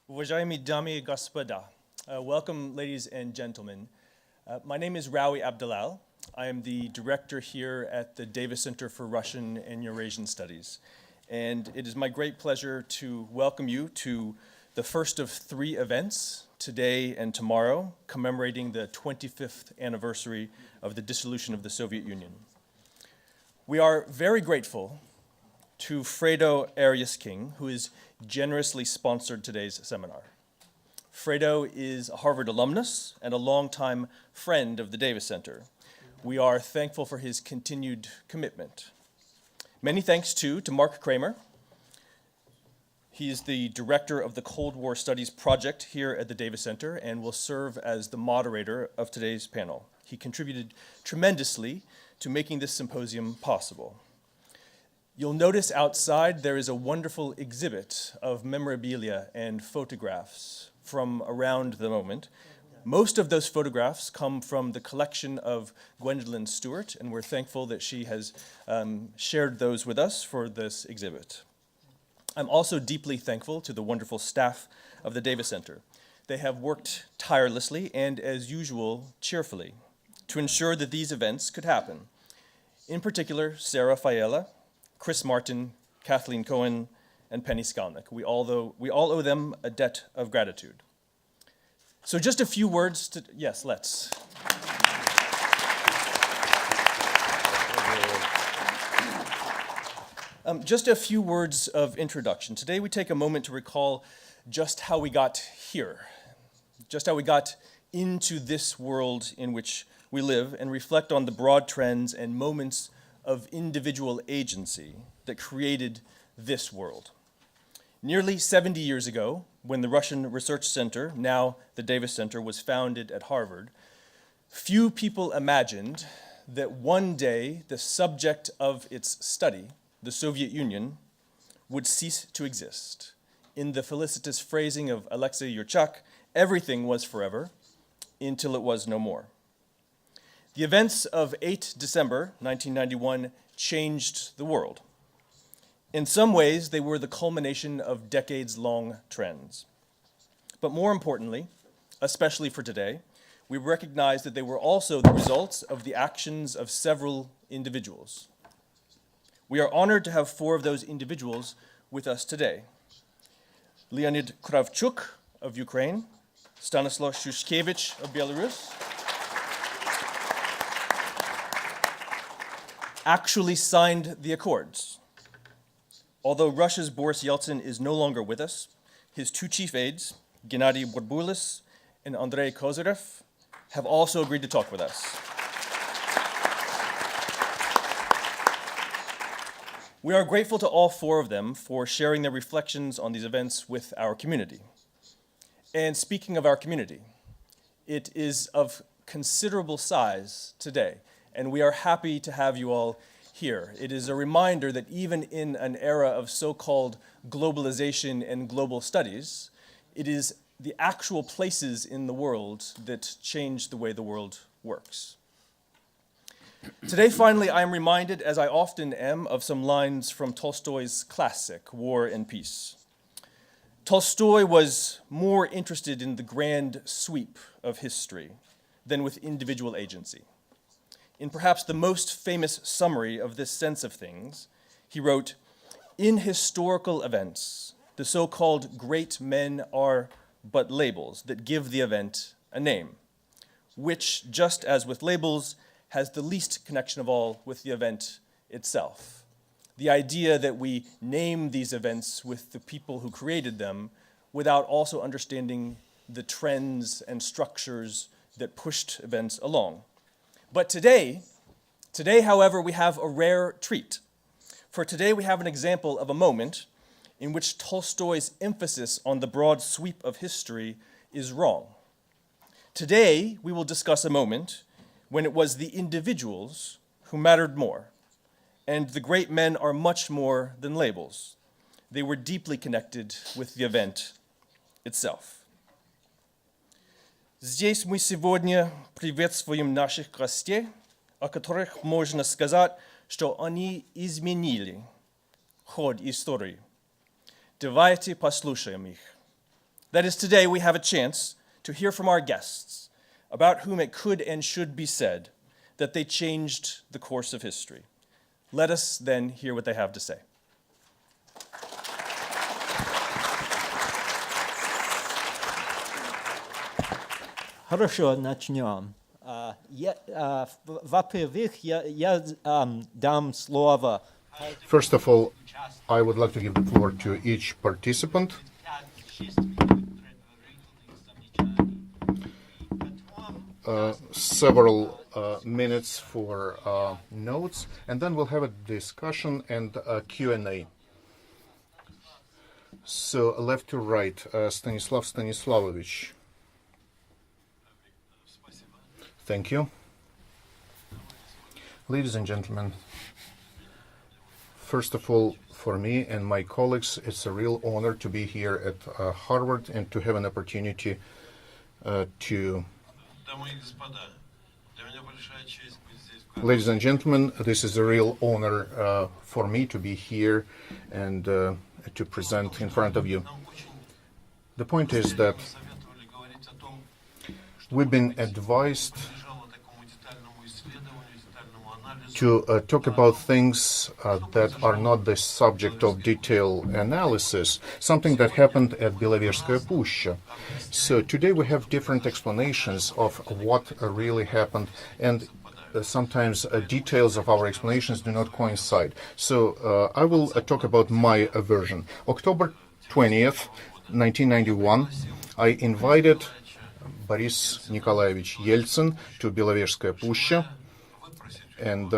Уважаемые дамы и господа, welcome ladies and gentlemen. My name is Rawi Abdalal. I am the director here at the Davis Center for Russian and Eurasian Studies. And it is my great pleasure to welcome you to the first of three events, today and tomorrow, commemorating the 25th anniversary of the dissolution of the Soviet Union. We are very grateful to Fredo Arias King, who has generously sponsored today's seminar. Fredo is a Harvard alumnus and a longtime friend of the Davis Center. We are thankful for his continued commitment. Many thanks too to Mark Kramer. He is the director of the Cold War Studies Project here at the Davis Center and will serve as the moderator of today's panel. He contributed tremendously to making this symposium possible. You'll notice outside there is a wonderful exhibit of memorabilia and photographs from around the moment. Most of those photographs come from the collection of Gwendolyn Stewart, and we're thankful that she has shared those with us for this exhibit. I'm also deeply thankful to the wonderful staff of the Davis Center. They have worked tirelessly and, as usual, cheerfully to ensure that these events could happen. In particular, Sarah Fiala, Chris Martin, Kathleen Cohen, and Penny Skalnick. We all owe them a debt of gratitude. So just a few words to, yes, let's. Just a few words of introduction. Today we take a moment to recall just how we got here, just how we got into this world in which we live, and reflect on the broad trends and moments of individual agency that created this world. Nearly 70 years ago, when the Russian Research Center, now the Davis Center, was founded at Harvard, few people imagined that one day the subject of its study, the Soviet Union, would cease to exist. In the felicitous phrasing of Alexei Yurchak, everything was forever until it was no more. The events of 8 December 1991 changed the world. In some ways, they were the culmination of decades-long trends. But more importantly, especially for today, we recognize that they were also the results of the actions of several individuals. We are honored to have 4 of those individuals with us today. Leonid Kravchuk of Ukraine, Stanislaw Shushkevich of Belarus, actually signed the accords. Although Russia's Boris Yeltsin is no longer with us, his 2 chief aides, Gennady Burbulis and Andrei Kozyrev, have also agreed to talk with us. We are grateful to all 4 of them for sharing their reflections on these events with our community. And speaking of our community, it is of considerable size today, and we are happy to have you all here. It is a reminder that even in an era of so-called globalization and global studies, it is the actual places in the world that change the way the world works. Today, finally, I am reminded, as I often am, of some lines from Tolstoy's classic, War and Peace. Tolstoy was more interested in the grand sweep of history than with individual agency. In perhaps the most famous summary of this sense of things, he wrote, "In historical events, the so-called great men are but labels that give the event a name, which, just as with labels, has the least connection of all with the event itself. The idea that we name these events with the people who created them without also understanding the trends and structures that pushed events along. But today, however, we have a rare treat. For today, we have an example of a moment in which Tolstoy's emphasis on the broad sweep of history is wrong. Today, we will discuss a moment when it was the individuals who mattered more, and the great men are much more than labels. They were deeply connected with the event itself. Здесь мы сегодня приветствуем наших гостей, о которых можно сказать, что они изменили ход истории. Давайте послушаем их. That is, today we have a chance to hear from our guests, about whom it could and should be said that they changed the course of history. Let us then hear what they have to say. Хорошо, начнем. Во-первых, я дам слово. First of all, I would like to give the floor to each participant. Several minutes for notes, and then we'll have a discussion and a Q&A. So, left to right, Stanislav Stanislavovich. Thank you. Ladies and gentlemen, first of all, for me and my colleagues, it's a real honor to be here at Harvard and to have an opportunity to... Ladies and gentlemen, this is a real honor for me to be here and to present in front of you. The point is that we've been advised to talk about things that are not the subject of detailed analysis, something that happened at Beloverskaya Pushcha. So today we have different explanations of what really happened, and sometimes details of our explanations do not coincide. So I will talk about my version. October 20th, 1991, I invited Boris Nikolaevich Yeltsin to Beloverskaya Pushcha, and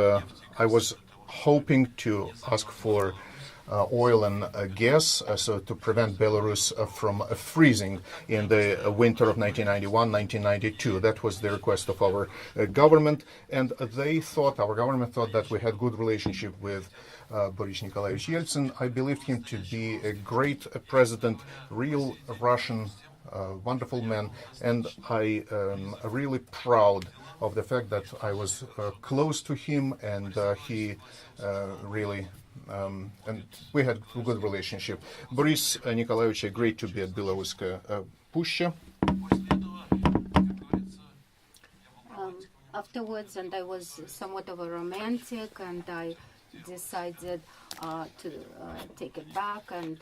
I was hoping to ask for oil and gas, so to prevent Belarus from freezing in the winter of 1991-1992. That was the request of our government, and our government thought that we had good relationship with Boris Nikolaevich Yeltsin. I believed him to be a great president, real Russian, wonderful man, and I am really proud of the fact that I was close to him, and he really, and we had a good relationship. Boris Nikolaevich agreed to be at Beloverskaya Pushcha. Afterwards, and I was somewhat of a romantic, and I decided to take it back, and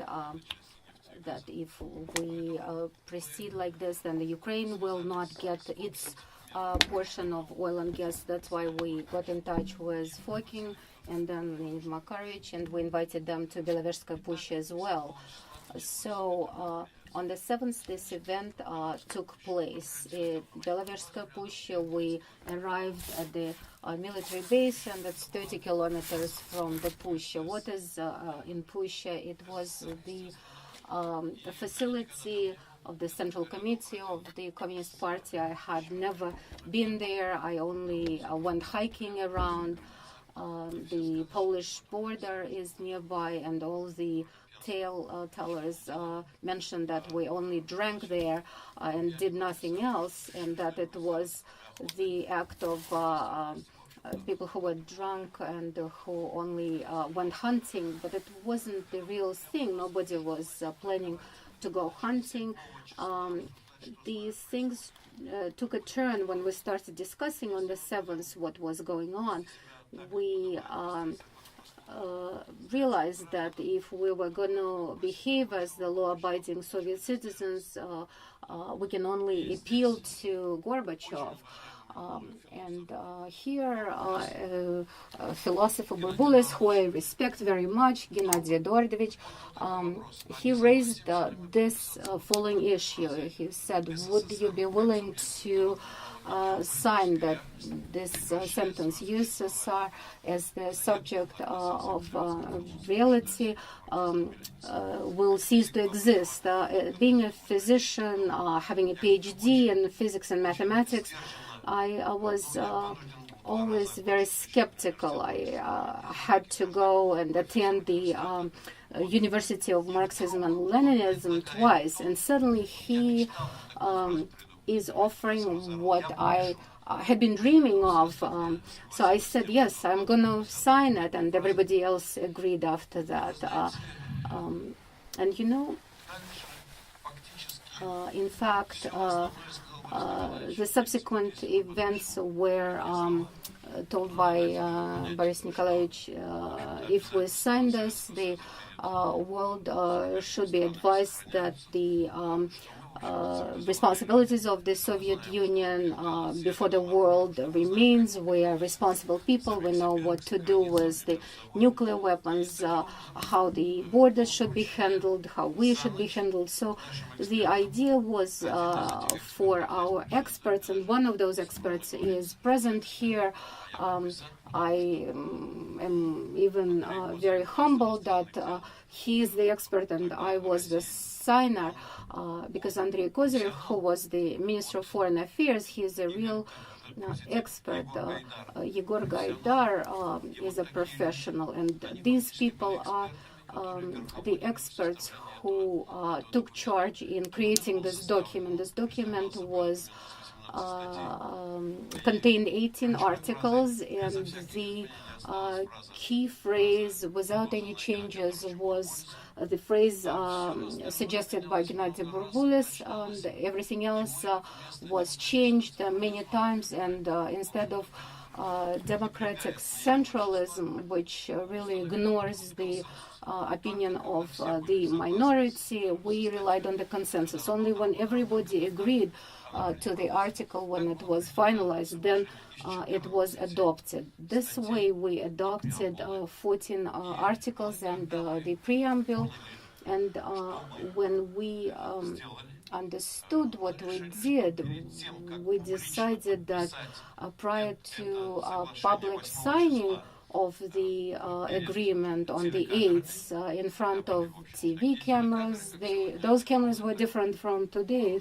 that if we proceed like this, then the Ukraine will not get its portion of oil and gas. That's why we got in touch with Fokin and then Leonid Makarovich, and we invited them to Beloverskaya Pushcha as well. So on the 7th, this event took place. At Beloverskaya Pushcha, we arrived at the military base, and that's 30 kilometers from the Pushcha. What is in Pushcha? It was the facility of the Central Committee of the Communist Party. I had never been there. I only went hiking around. The Polish border is nearby, and all the tellers mentioned that we only drank there and did nothing else, and that it was the act of people who were drunk and who only went hunting, but it wasn't the real thing. Nobody was planning to go hunting. These things took a turn when we started discussing on the 7th what was going on. We realized that if we were going to behave as the law-abiding Soviet citizens, we can only appeal to Gorbachev. And here, philosopher Burbulis, who I respect very much, Gennady Eduardovich, he raised this following issue. He said, would you be willing to sign that this sentence, USSR as the subject of reality, will cease to exist? Being a physician, having a PhD in physics and mathematics, I was always very skeptical. I had to go and attend the University of Marxism and Leninism twice, and suddenly he is offering what I had been dreaming of. So I said, yes, I'm going to sign it, and everybody else agreed after that. And you know, In fact, the subsequent events were told by Boris Nikolaevich, if we sign this, the world should be advised that the responsibilities of the Soviet Union before the world remains. We are responsible people. We know what to do with the nuclear weapons, how the borders should be handled, how we should be handled. So the idea was for our experts, and one of those experts is present here. I am even very humbled that he is the expert and I was the signer, because Andrei Kozyrev, who was the Minister of Foreign Affairs, he is a real expert. Yegor Gaidar is a professional, and these people are the experts who took charge in creating this document. This document was contained 18 articles, and the key phrase, without any changes, was the phrase suggested by Gennady Burbulis, and everything else was changed many times, and instead of democratic centralism, which really ignores the opinion of the minority, we relied on the consensus. Only when everybody agreed to the article, when it was finalized, then it was adopted. This way we adopted 14 articles and the preamble, and when we understood what we did, we decided that prior to public signing of the agreement on the 8th in front of TV cameras, those cameras were different from today.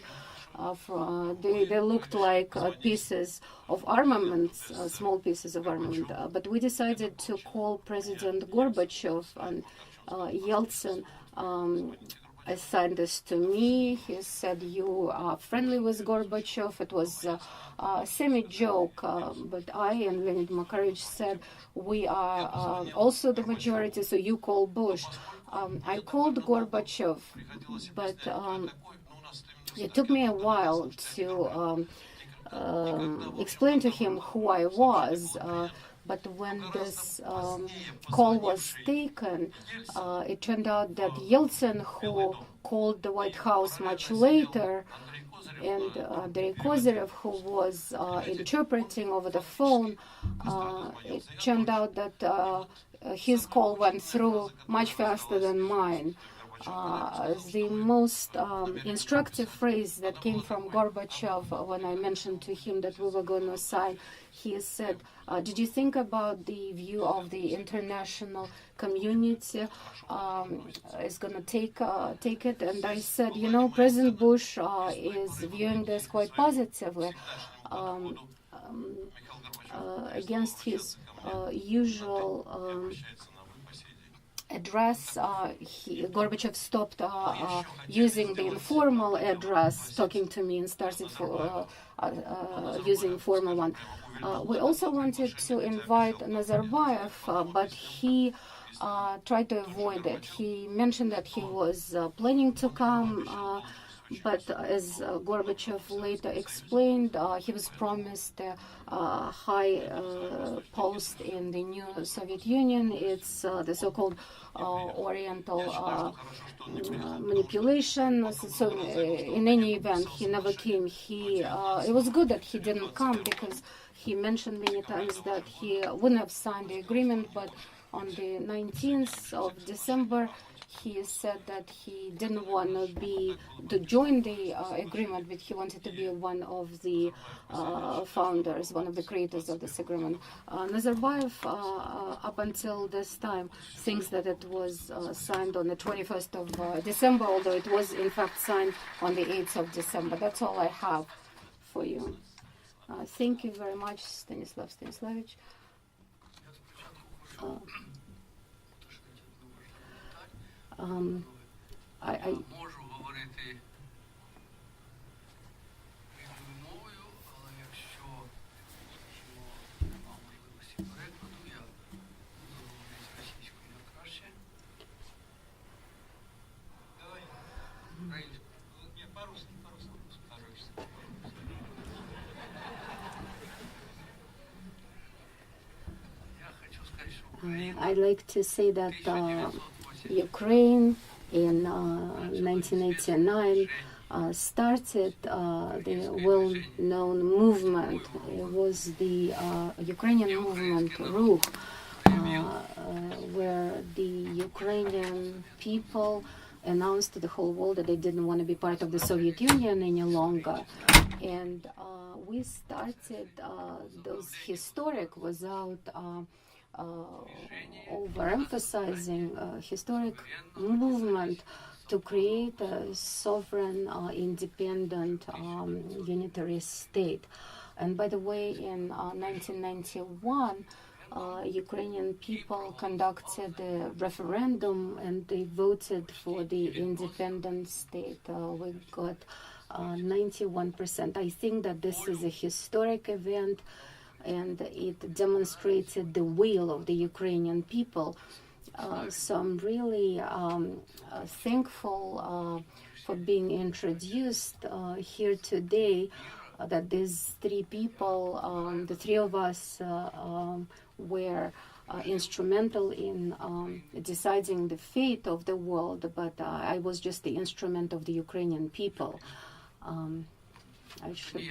They looked like pieces of armaments, small pieces of armament. But we decided to call President Gorbachev, and Yeltsin assigned this to me. He said, you are friendly with Gorbachev. It was a semi-joke, but I and Leonid Makarovich said, we are also the majority, so you call Bush. I called Gorbachev, but it took me a while to explain to him who I was. But when this call was taken, it turned out that Yeltsin, who called the White House much later, and Andrei Kozyrev, who was interpreting over the phone, it turned out that his call went through much faster than mine. The most instructive phrase that came from Gorbachev when I mentioned to him that we were going to sign, he said, did you think about the view of the international community is going to take it? And I said, you know, President Bush is viewing this quite positively. Against his usual address, Gorbachev stopped using the informal address, talking to me, and started using formal one. We also wanted to invite Nazarbayev, but he tried to avoid it. He mentioned that he was planning to come, but as Gorbachev later explained, he was promised a high post in the new Soviet Union. It's the so-called Oriental manipulation. So in any event, he never came. It was good that he didn't come, because he mentioned many times that he wouldn't have signed the agreement, but on the 19th of December, he said that he didn't want to join the agreement, but he wanted to be one of the founders, one of the creators of this agreement. Nazarbayev, up until this time, thinks that it was signed on the 21st of December, although it was in fact signed on the 8th of December. That's all I have for you. Thank you very much, Stanislav Stanislavich. Можу говорити рідною мовою, але якщо нема можливості перекладу, я буду говорити російською як краще. Давай, українською. Ні, по-русски. I'd like to say that Ukraine in 1989 started the well-known movement. It was the Ukrainian movement Ruch, where the Ukrainian people announced to the whole world that they didn't want to be part of the Soviet Union any longer. And we started those historic, without overemphasizing, historic movement to create a sovereign, independent, unitary state. And by the way, in 1991, Ukrainian people conducted a referendum and they voted for the independent state. We got 91%. I think that this is a historic event and it demonstrated the will of the Ukrainian people. So I'm really thankful for being introduced here today, that these three people, the three of us, were instrumental in deciding the fate of the world, but I was just the instrument of the Ukrainian people. I should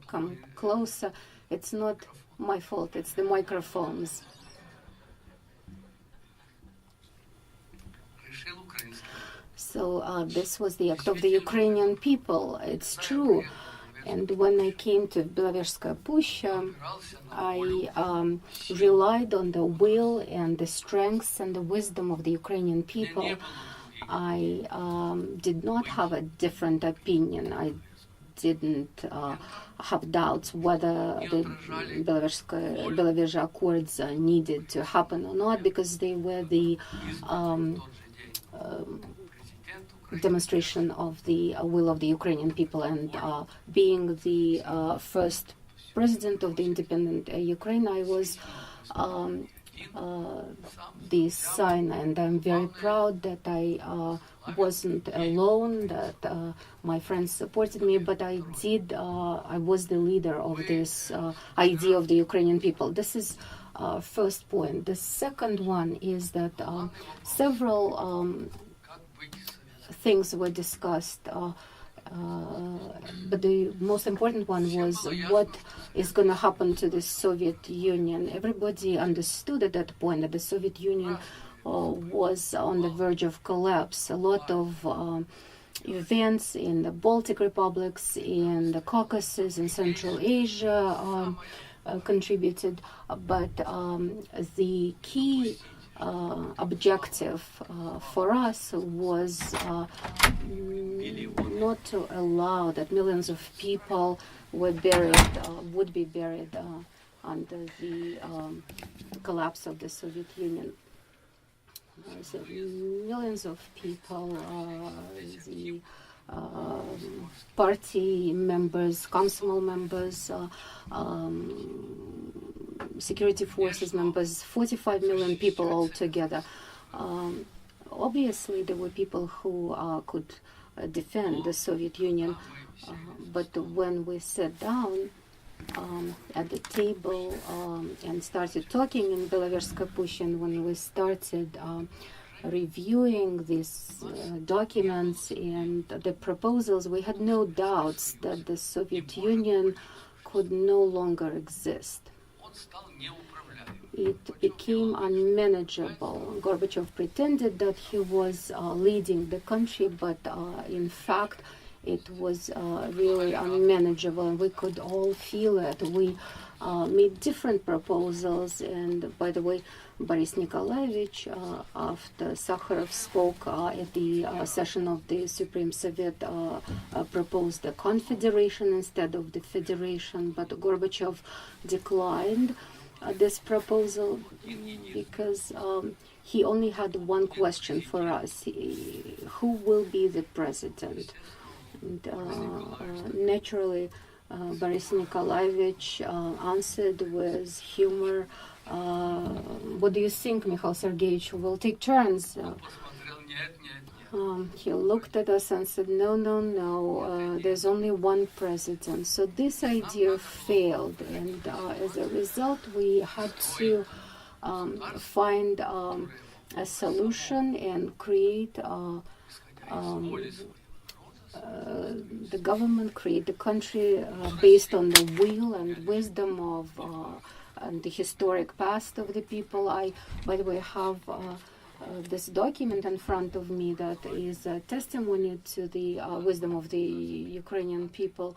come closer. It's not my fault, it's the microphones. So this was the act of the Ukrainian people, it's true. And when I came to Belovezhskaya Pushcha, I relied on the will and the strengths and the wisdom of the Ukrainian people. I did not have a different opinion. I didn't have doubts whether the Belovezh Accords needed to happen or not, because they were the demonstration of the will of the Ukrainian people. And being the first president of the independent Ukraine, I was the sign, and I'm very proud that I wasn't alone, that my friends supported me, but I was the leader of this idea of the Ukrainian people. This is first point. The second one is that several things were discussed, but the most important one was what is going to happen to the Soviet Union. Everybody understood at that point that the Soviet Union was on the verge of collapse. A lot of events in the Baltic republics, in the Caucasus, in Central Asia contributed, but the key objective for us was not to allow that millions of people would be buried under the collapse of the Soviet Union. So millions of people, the party members, council members, security forces members, 45 million people altogether. Obviously, there were people who could defend the Soviet Union, but when we sat down at the table and started talking in Belovezhskaya Pushcha, and when we started reviewing these documents and the proposals, we had no doubts that the Soviet Union could no longer exist. It became unmanageable. Gorbachev pretended that he was leading the country, but in fact, it was really unmanageable, and we could all feel it. We made different proposals, and by the way, Boris Nikolaevich, after Sakharov spoke at the session of the Supreme Soviet, proposed a confederation instead of the federation, but Gorbachev declined this proposal because he only had one question for us: who will be the president? And naturally, Boris Nikolaevich answered with humor, what do you think, Mikhail Sergeyevich? We'll take turns. He looked at us and said, no, there's only one president. So this idea failed, and as a result, we had to find a solution and create the government, create the country based on the will and wisdom of and the historic past of the people. I, by the way, have this document in front of me that is a testimony to the wisdom of the Ukrainian people.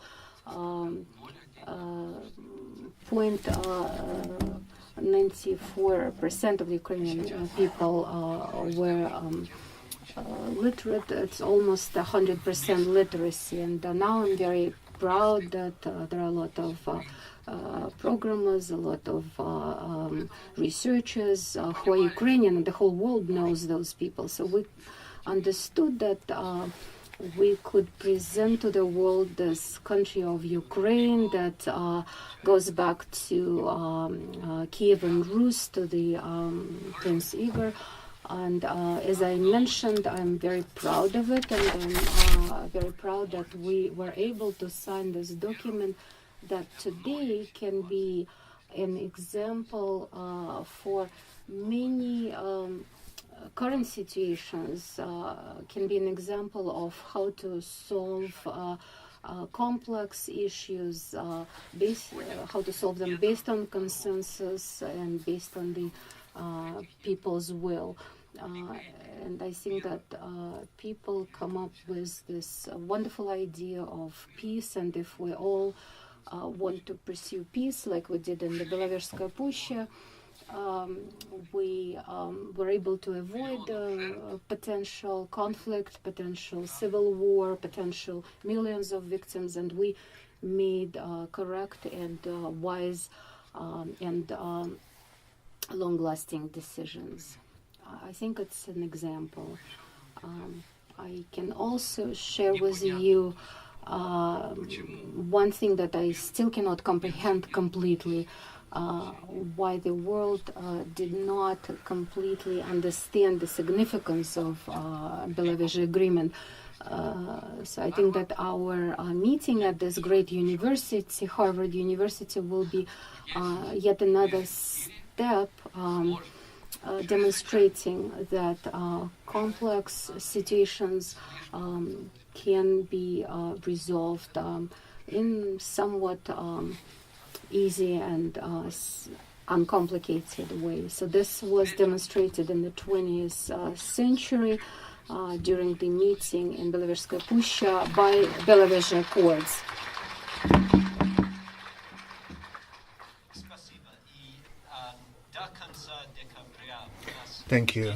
Point 94% of the Ukrainian people were literate. It's almost 100% literacy, and now I'm very proud that there are a lot of programmers, a lot of researchers who are Ukrainian, and the whole world knows those people. So we understood that we could present to the world this country of Ukraine that goes back to Kievan Rus, to the Prince Igor. And as I mentioned, I'm very proud of it, and I'm very proud that we were able to sign this document that today can be an example for many current situations, can be an example of how to solve complex issues, how to solve them based on consensus and based on the people's will. And I think that people come up with this wonderful idea of peace, and if we all want to pursue peace like we did in the Belovezhskaya Pushcha, we were able to avoid potential conflict, potential civil war, potential millions of victims, and we made correct and wise and long-lasting decisions. I think it's an example. I can also share with you one thing that I still cannot comprehend completely, why the world did not completely understand the significance of Belovezh Agreement. So I think that our meeting at this great university, Harvard University, will be yet another step demonstrating that complex situations can be resolved in somewhat easy and uncomplicated way. So this was demonstrated in the 20th century during the meeting in Belovezhskaya Pushcha by Belovezh Accords. Thank you.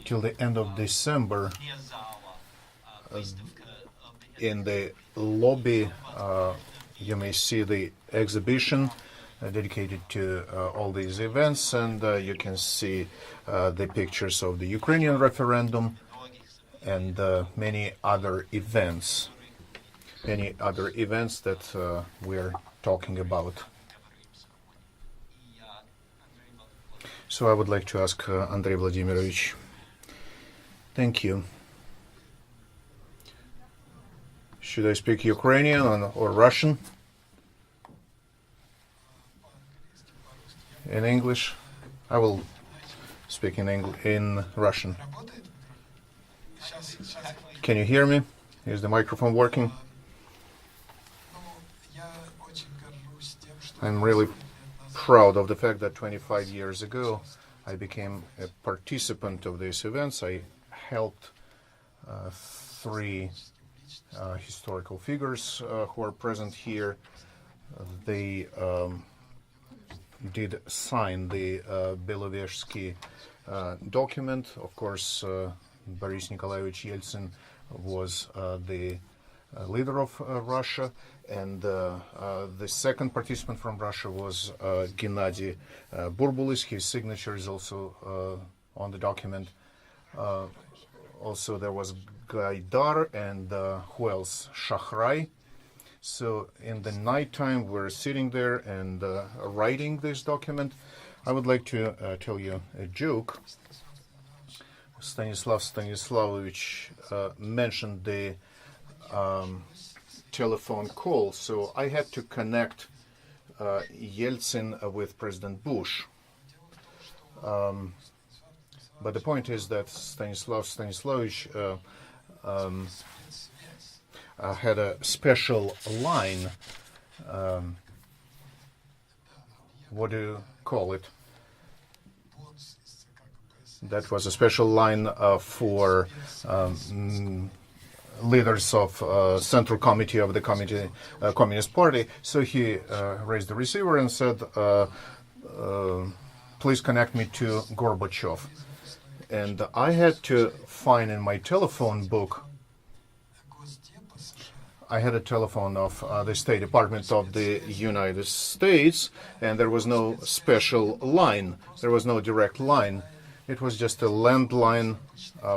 Till the end of December, in the lobby, you may see the exhibition dedicated to all these events, and you can see the pictures of the Ukrainian referendum and many other events that we're talking about. So I would like to ask Andrei Vladimirovich. Thank you. Should I speak Ukrainian or Russian? In English? I will speak in Russian. Can you hear me? Is the microphone working? I'm really proud of the fact that 25 years ago I became a participant of these events. I helped three historical figures who are present here. They did sign the Belovezhsky document. Of course, Boris Nikolaevich Yeltsin was the leader of Russia, and the second participant from Russia was Gennady Burbulis. His signature is also on the document. Also, there was Gaidar and who else? Shahrai. So in the nighttime, we're sitting there and writing this document. I would like to tell you a joke. Stanislav Stanislavovich mentioned the telephone call, so I had to connect Yeltsin with President Bush. But the point is that Stanislav Stanislavich had a special line. What do you call it? That was a special line for leaders of Central Committee of the Communist Party. So he raised the receiver and said, please connect me to Gorbachev. And I had to find in my telephone book, I had a telephone of the State Department of the United States, and there was no special line. There was no direct line. It was just a landline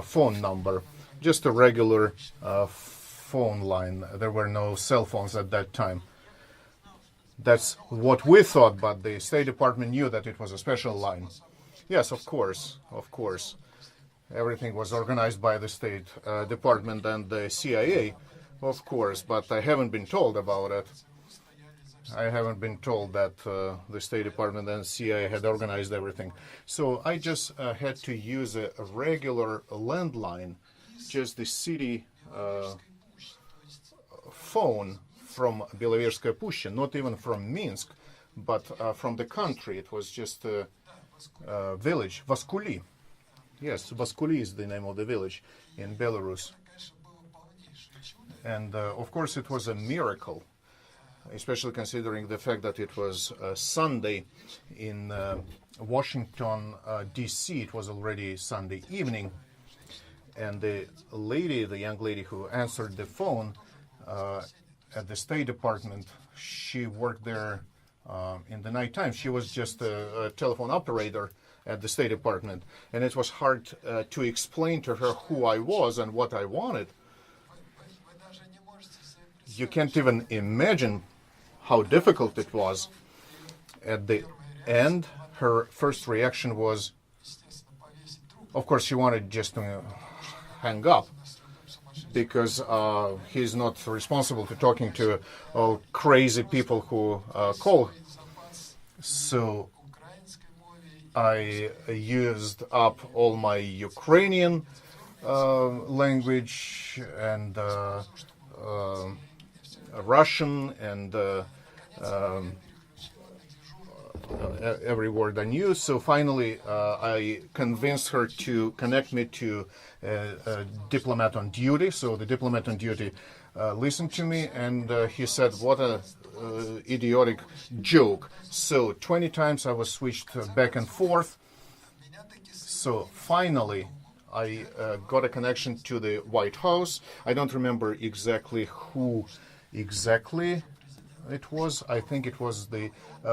phone number, just a regular phone line. There were no cell phones at that time. That's what we thought, but the State Department knew that it was a special line. Yes, of course, of course. Everything was organized by the State Department and the CIA, of course, but I haven't been told about it. I haven't been told that the State Department and CIA had organized everything. So I just had to use a regular landline, just the city phone from Beloverskaya Pushcha, not even from Minsk, but from the country. It was just a village, Vaskuli. Yes, Vaskuli is the name of the village in Belarus. And of course it was a miracle, especially considering the fact that it was Sunday in Washington, D.C. It was already Sunday evening. And the young lady who answered the phone at the State Department, she worked there in the nighttime. She was just a telephone operator at the State Department. And it was hard to explain to her who I was and what I wanted. You can't even imagine how difficult it was. At the end, her first reaction was, of course, she wanted just to hang up, because he's not responsible for talking to all crazy people who call. So I used up all my Ukrainian language and Russian and every word I knew. So finally I convinced her to connect me to a diplomat on duty. So the diplomat on duty listened to me, and he said, what a idiotic joke. So 20 times I was switched back and forth. So finally I got a connection to the White House. I don't remember exactly who exactly it was. I think it was the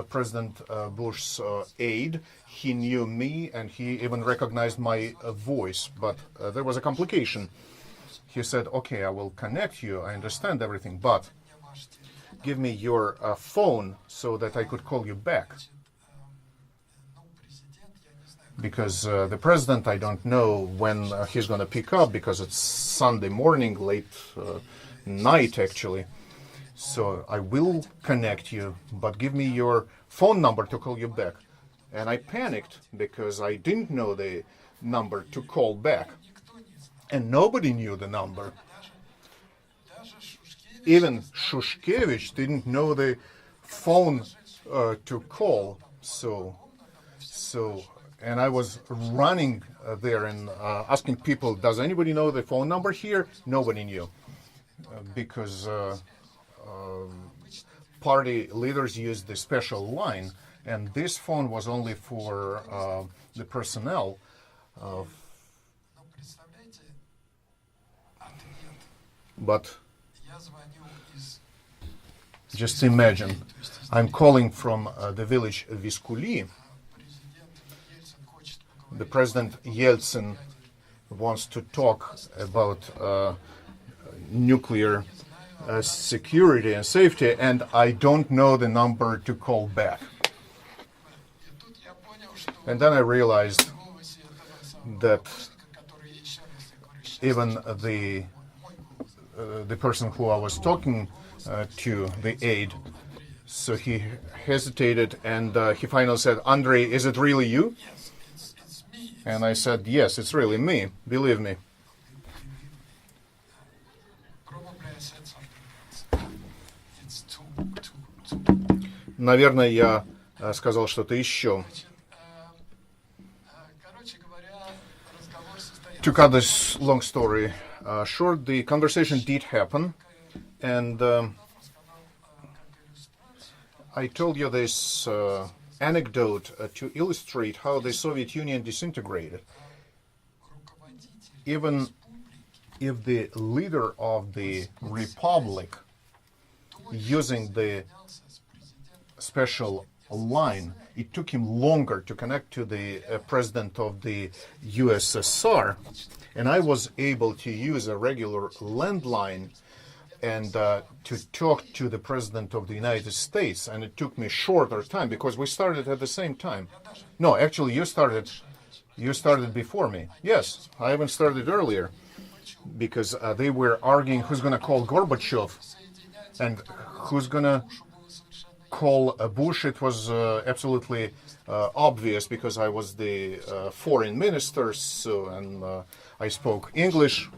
President Bush's aide. He knew me and he even recognized my voice, but there was a complication. He said, okay, I will connect you. I understand everything, but give me your phone so that I could call you back. Because the president, I don't know when he's going to pick up, because it's Sunday morning, late night actually. So I will connect you, but give me your phone number to call you back. And I panicked because I didn't know the number to call back. And nobody knew the number. Even Shushkevich didn't know the phone to call. And I was running there and asking people, does anybody know the phone number here? Nobody knew. Because party leaders used the special line, and this phone was only for the personnel. But just imagine, I'm calling from the village Viskuli. The President Yeltsin wants to talk about nuclear security and safety, and I don't know the number to call back. And then I realized that even the person who I was talking to, the aide, so he hesitated, and he finally said, Andrei, is it really you? And I said, yes, it's really me, believe me. Probably I said something. It's too. Наверное, я сказал что-то еще. Короче говоря, разговор состоялся. To cut this long story short, the conversation did happen, and I told you this anecdote to illustrate how the Soviet Union disintegrated. Even if the leader of the republic, using the special line, it took him longer to connect to the president of the USSR, and I was able to use a regular landline and to talk to the president of the United States, and it took me shorter time because we started at the same time. No, actually, you started before me. Yes, I even started earlier because they were arguing who's going to call Gorbachev and who's going to call Bush. It was absolutely obvious because I was the foreign minister, and I spoke English.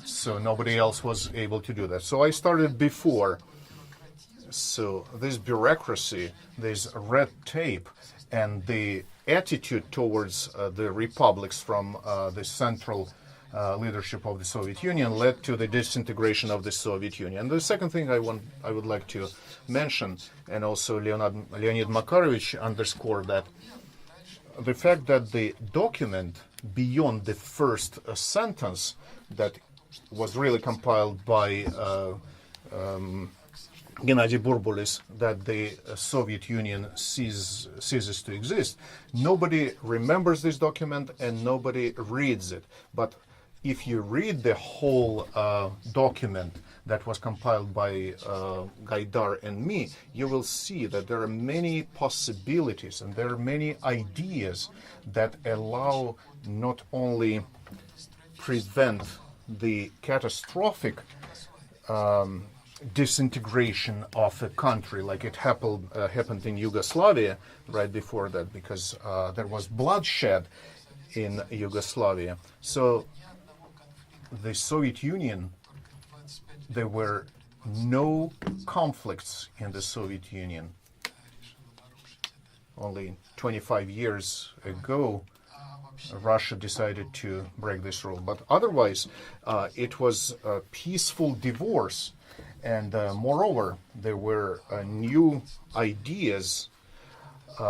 So nobody else was able to do that. So I started before. So this bureaucracy, this red tape, and the attitude towards the republics from the central leadership of the Soviet Union led to the disintegration of the Soviet Union. And the second thing I would like to mention, and also Leonid Makarovich underscored that, the fact that the document beyond the first sentence that was really compiled by Gennady Burbulis, that the Soviet Union ceases to exist. Nobody remembers this document and nobody reads it. But if you read the whole document that was compiled by Gaidar and me, you will see that there are many possibilities and there are many ideas that allow not only prevent the catastrophic disintegration of a country like it happened in Yugoslavia right before that, because there was bloodshed in Yugoslavia. So the Soviet Union, there were no conflicts in the Soviet Union. Only 25 years ago, Russia decided to break this rule. But otherwise, it was a peaceful divorce. And moreover, there were new ideas.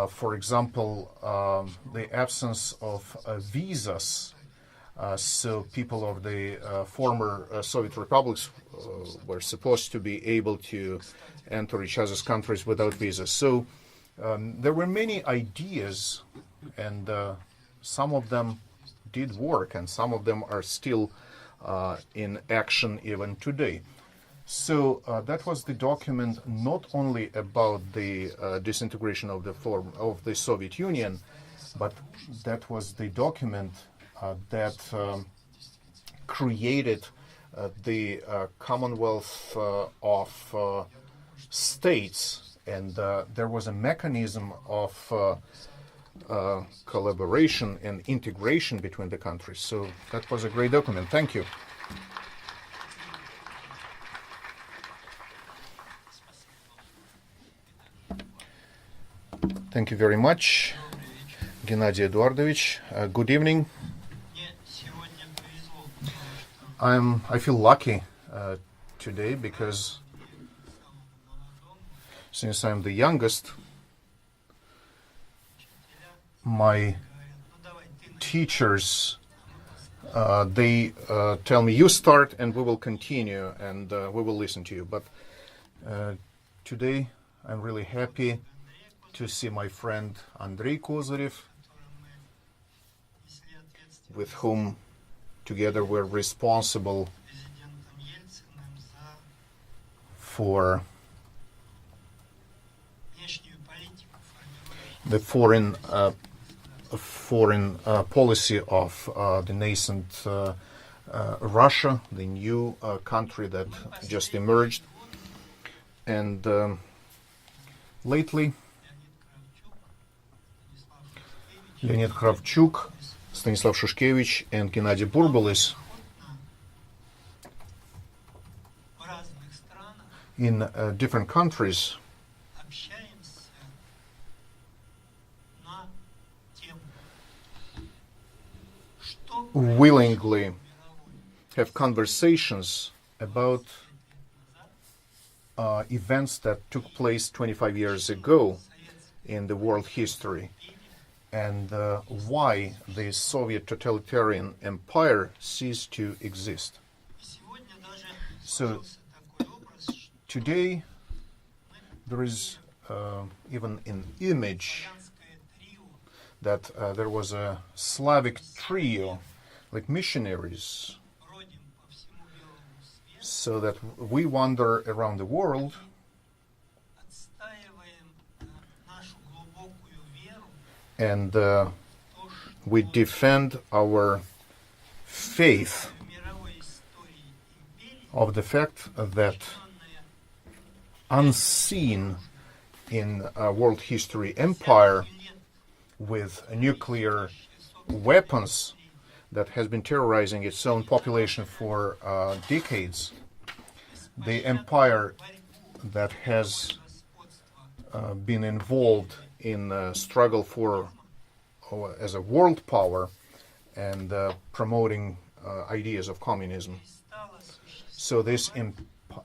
For example, the absence of visas. So people of the former Soviet republics were supposed to be able to enter each other's countries without visas. So there were many ideas, and some of them did work, and some of them are still in action even today. So that was the document not only about the disintegration of the Soviet Union, but that was the document that created the Commonwealth of States, and there was a mechanism of collaboration and integration between the countries. So that was a great document. Thank you. Thank you very much, Gennady Eduardovich. Good evening. I feel lucky today because since I'm the youngest, my teachers they tell me you start and we will continue and we will listen to you. But today I'm really happy to see my friend Andrei Kozyrev, with whom together we're responsible for the foreign policy of the nascent Russia, the new country that just emerged. And lately, Leonid Kravchuk, Stanislav Shushkevich, and Gennady Burbulis в разных странах in different countries общаемся на тему, что willingly have conversations about events that took place 25 years ago in the world history and why the Soviet totalitarian empire ceased to exist. сегодня даже So сложился такой образ, что today there is even an image славянское трио that there was a Slavic trio, like missionaries, бродим по всему белому свету, so that we wander around the world отстаиваем нашу глубокую веру and в то, что we defend our faith в мировой истории империи of the fact that определенная unseen in world history empire лет with nuclear weapons that has been terrorizing its own population for decades, the empire that has been involved in struggle for as a world power and promoting ideas of communism. стало существовать, So this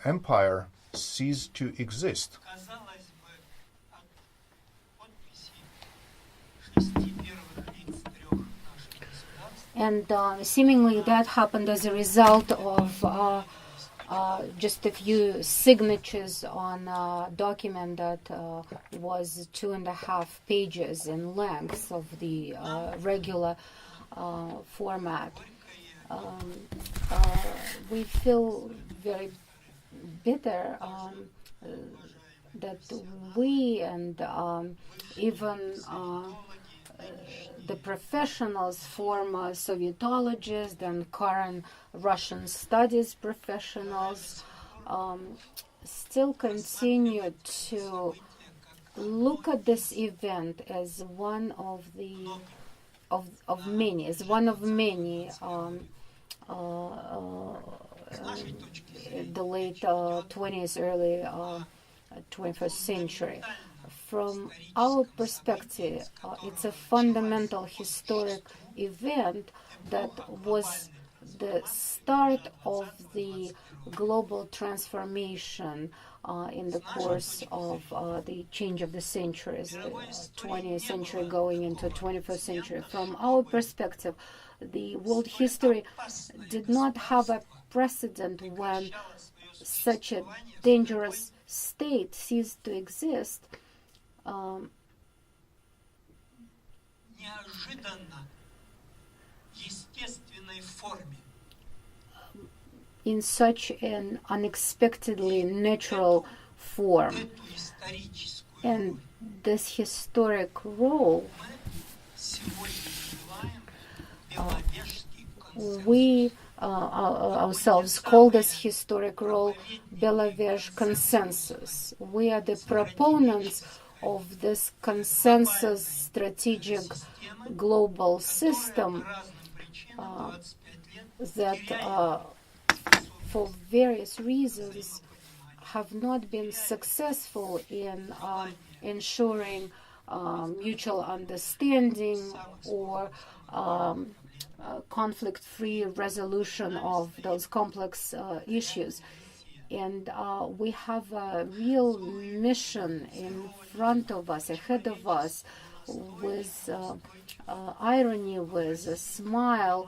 empire ceased to exist. казалось бы, от подписи 6 первых лиц 3 наших государств And seemingly that happened as a result of just a few signatures on a document that was 2.5 pages in length of the regular format. We feel very bitter that we and even the professionals, former Sovietologists and current Russian studies professionals, still continue to look at this event as one of the of many, as one of many the late 20th, early 21st century. From our perspective, it's a fundamental historic event that was the start of the global transformation in the course of the change of the centuries, 20th century going into 21st century. From our perspective, the world history did not have a precedent when such a dangerous state ceased to exist. неожиданно, естественной форме. In such an unexpectedly natural form. Эту историческую And this historic role, сегодня называем Беловежский консенсус. we ourselves call this historic role Belavej consensus. We are the proponents of this consensus strategic global system Разным причинам 25 лет that for various reasons have not been successful in ensuring mutual understanding or conflict-free resolution of those complex issues. And we have a real mission in front of us, ahead of us, with irony, with a smile,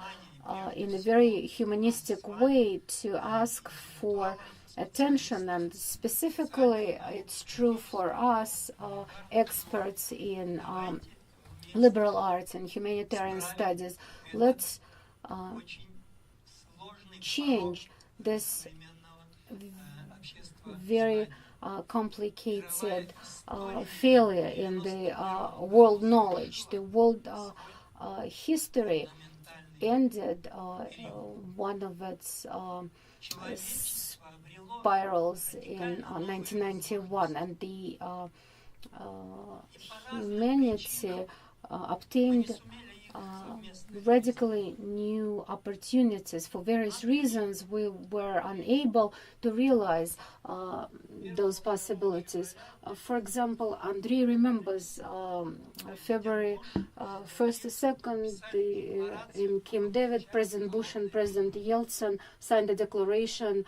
in a very humanistic way to ask for attention. And specifically, it's true for us, experts in liberal arts and humanitarian studies. Let's очень сложный change this very complicated failure in the world knowledge. The world history ended one of its spirals in 1991, and the humanity obtained radically new opportunities. For various reasons, we were unable to realize those possibilities. For example, Andrei remembers February 1st and 2nd in Camp David, President Bush and President Yeltsin signed a declaration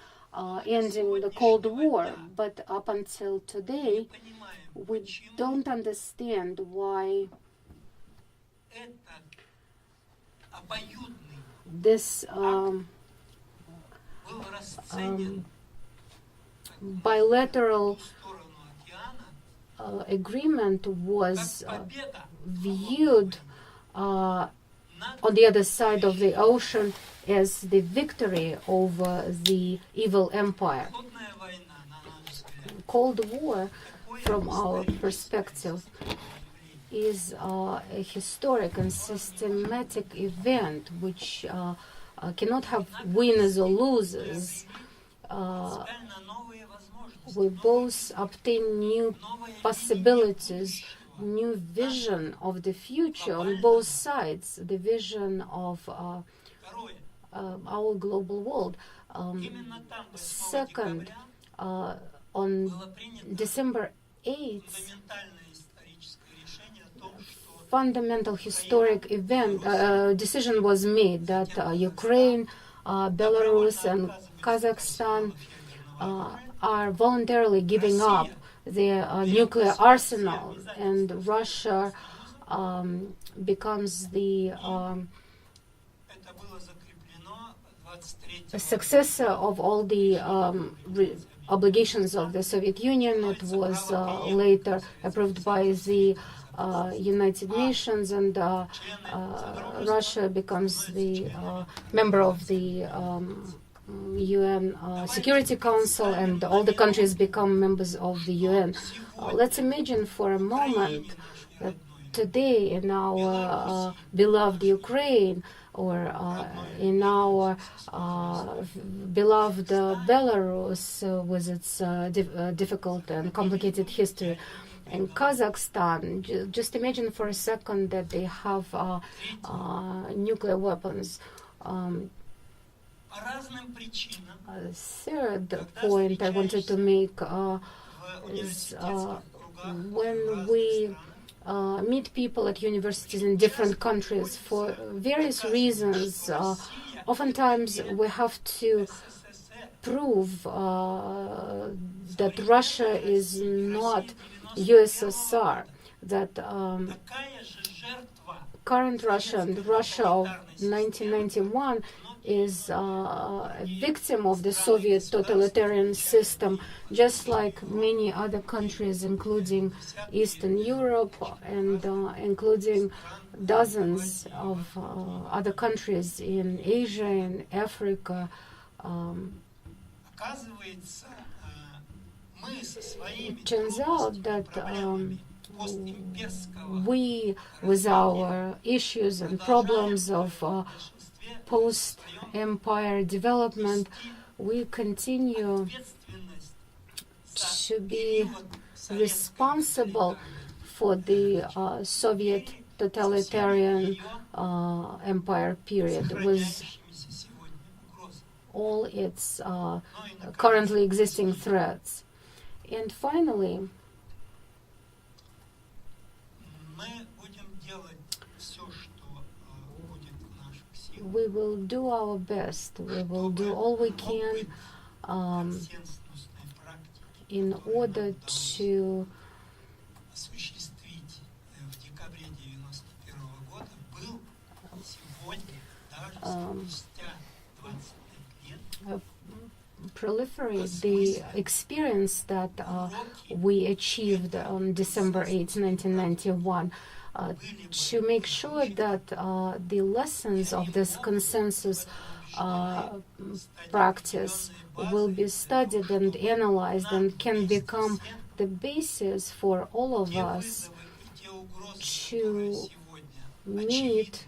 ending the Cold War. But up until today, we don't understand why этот обоюдный this был расценен bilateral в сторону океана agreement was как победа viewed on the other side of the ocean as the victory over the evil empire. холодная война, на наш взгляд, Cold War, from our perspective, is a historic and systematic event which cannot have winners or losers. принципиально новые возможности, We both obtain new possibilities, new vision of the future on both sides, the vision of второе. our global world. Именно там, 2nd, декабря, on было принято December 8th, фундаментальное историческое решение о том, что fundamental historic decision was made that Ukraine, Belarus, and Kazakhstan are voluntarily giving up their nuclear arsenal, and Russia becomes the это было закреплено 23 successor of all the obligations of the Soviet Union. It was later approved by the United Nations, and Russia becomes the member of the UN Security Council, and all the countries become members of the UN. Let's imagine for a moment that today in our beloved Ukraine, or in our beloved Belarus with its difficult and complicated history, in Kazakhstan, just imagine for a second that they have nuclear weapons. по разным причинам Third point I wanted to make в is университетских кругах when we meet people at universities in different countries for various reasons. Oftentimes we have to СССР prove that Russia is not USSR, that такая же жертва current Russia and Russia of 1991 is a victim of the Soviet totalitarian system, just like many other countries, including Eastern Europe and including dozens of other countries in Asia and Africa. оказывается мы со своими It turns out that постимперского we, with our issues and problems of post-empire development, we continue ответственность to be responsible for the Soviet totalitarian empire period with сохраняющимися сегодня угрозами. all its currently existing threats. And finally, Мы будем делать все, что будет в наших силах, we will do our best. We will do all we can консенсусной практики in order to осуществить в декабре 91 года был сегодня, даже спустя 25 лет, proliferate the experience that we achieved on December 8, 1991, to make sure that the lessons of this consensus practice will be studied and analyzed and can become the basis for all of us и те угрозы, to сегодня meet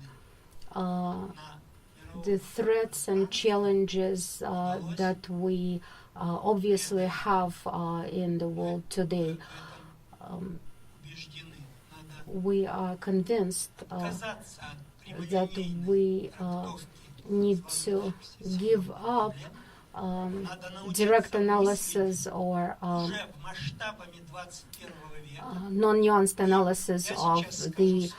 the threats and challenges that we obviously have in the world today. убеждены, надо we are convinced отказаться от that прямолинейной we трактовки need to give up надо научиться direct мыслить analysis or уже масштабами 21 века. non-nuanced analysis of the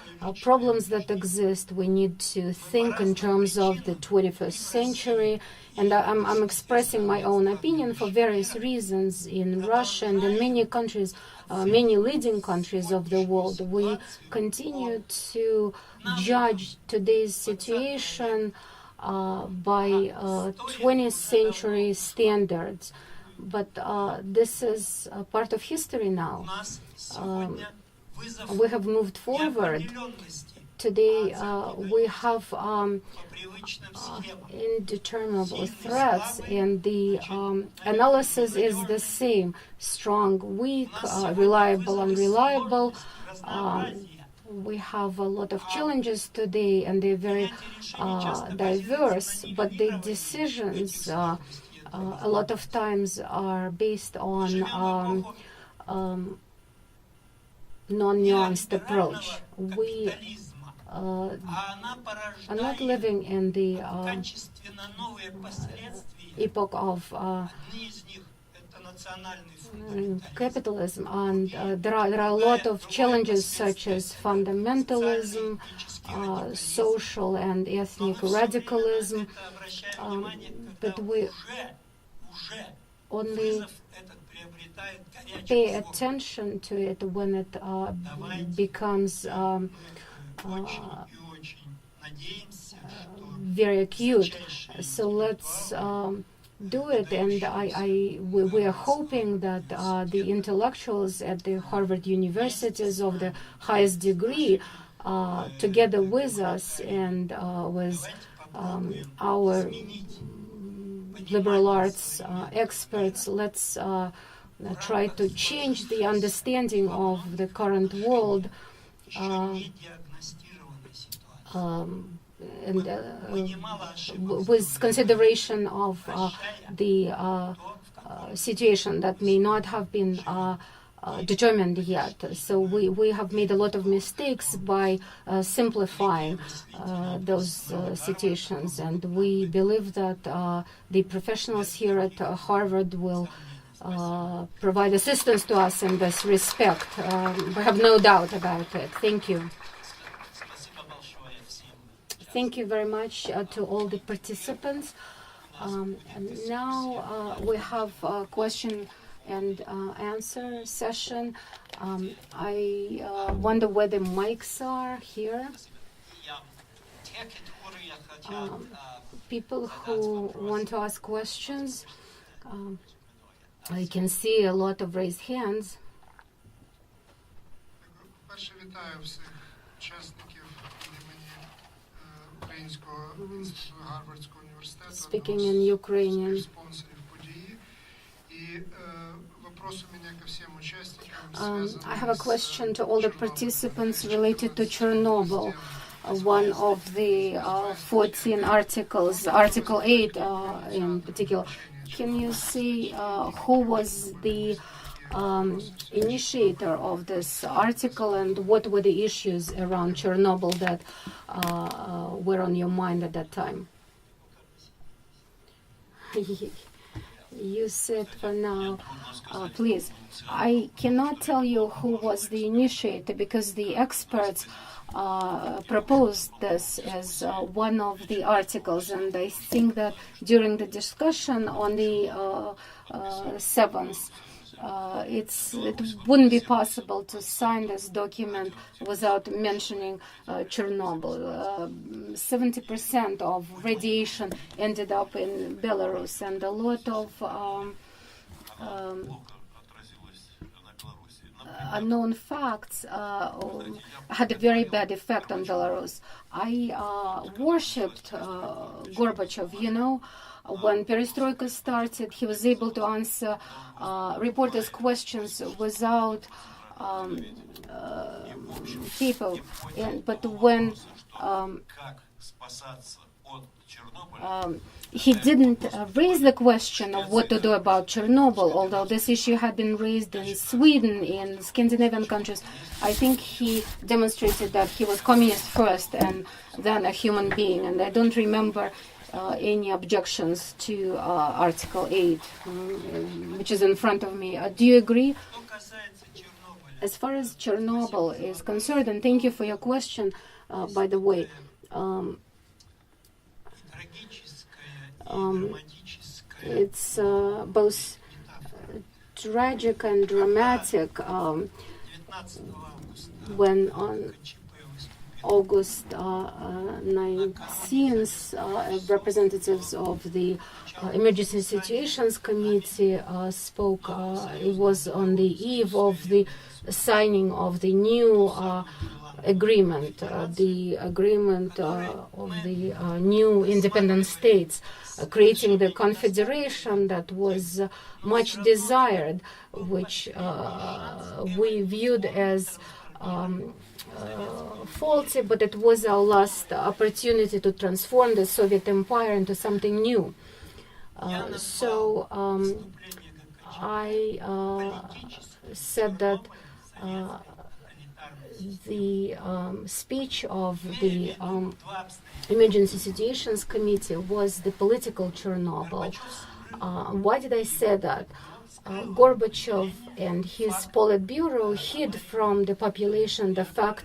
problems that exist. We need to think in terms of the 21st century. And I'm expressing my own opinion for various reasons in Russia and in many countries, many leading countries of the world. We continue to judge today's situation by 20th century standards. But this is a part of history У now. нас сегодня вызов We have moved forward. неопределенности Today we have по привычным схемам. indeterminable threats, and the analysis is the same: strong, weak, reliable, unreliable. We have a lot of challenges today, and they're very diverse, but the decisions a lot of times are based on non-nuanced approach. We А она are not порождает living in the качественно новые последствия. epoch of Одни из них это национальный фундаментализм. capitalism, and there are a lot of challenges such as fundamentalism, social and ethnic radicalism, Это обращает внимание, but когда we уже only вызов этот приобретает pay горячую форму. attention to it when it becomes Очень и очень надеемся, что very acute. высочайшие So let's do it, and we are hoping that the intellectuals at the Harvard universities of the highest degree, together with us and with our liberal arts experts, let's try to change the understanding of the current world. еще не диагностированной ситуации. And Мы немало ошибок with consideration of the situation that may not have been determined yet. So we have made a lot of mistakes by simplifying those situations, and we believe that the professionals here at Harvard will provide assistance to us in this respect. We have no doubt about it. Thank you. Спасибо большое всем. Thank you very much to all the participants. And now we have a question and answer session. I wonder where the mics are here. Те, которые хотят People who want to ask questions, I can see a lot of raised hands. Перше вітаю всіх учасників імені Українського інституту Гарвардського університету, Speaking in Ukrainian. спонсорів події. І вопрос у мене ко всім учасникам I have a question to all the participants related to Chernobyl. One of the 14 articles, Article 8 in particular. Can you see who was the initiator of this article, and what were the issues around Chernobyl that were on your mind at that time? You said for now, please. I cannot tell you who was the initiator because the experts proposed this as one of the articles, and I think that during the discussion on the 7th, it wouldn't be possible to sign this document without mentioning Chernobyl. 70% of radiation ended up in Belarus, and a lot of unknown facts had a very bad effect on Belarus. I worshipped Gorbachev, you know. When Perestroika started, he was able to answer reporters' questions without people. But when как спасаться от he didn't raise the question of what to do about Chernobyl, although this issue had been raised in Sweden, in Scandinavian countries. I think he demonstrated that he was communist first and then a human being, and I don't remember any objections to Article 8, which is in front of me. Do you agree? Что касается Чернобыля, As far as Chernobyl is concerned, and thank you for your question, by the way, трагическое и драматическое it's both tragic and dramatic 19 августа when on ЧП выступил. August 19th, representatives of the Emergency Situations Committee spoke. It was on the eve of the signing of the new agreement, the agreement of the new independent states, creating the confederation that was much desired, which we viewed as faulty, but it was our last opportunity to transform the Soviet Empire into something new. So I said that the speech of the Emergency Situations Committee was the political Chernobyl. Why did I say that? Gorbachev and his Politburo hid from the population the fact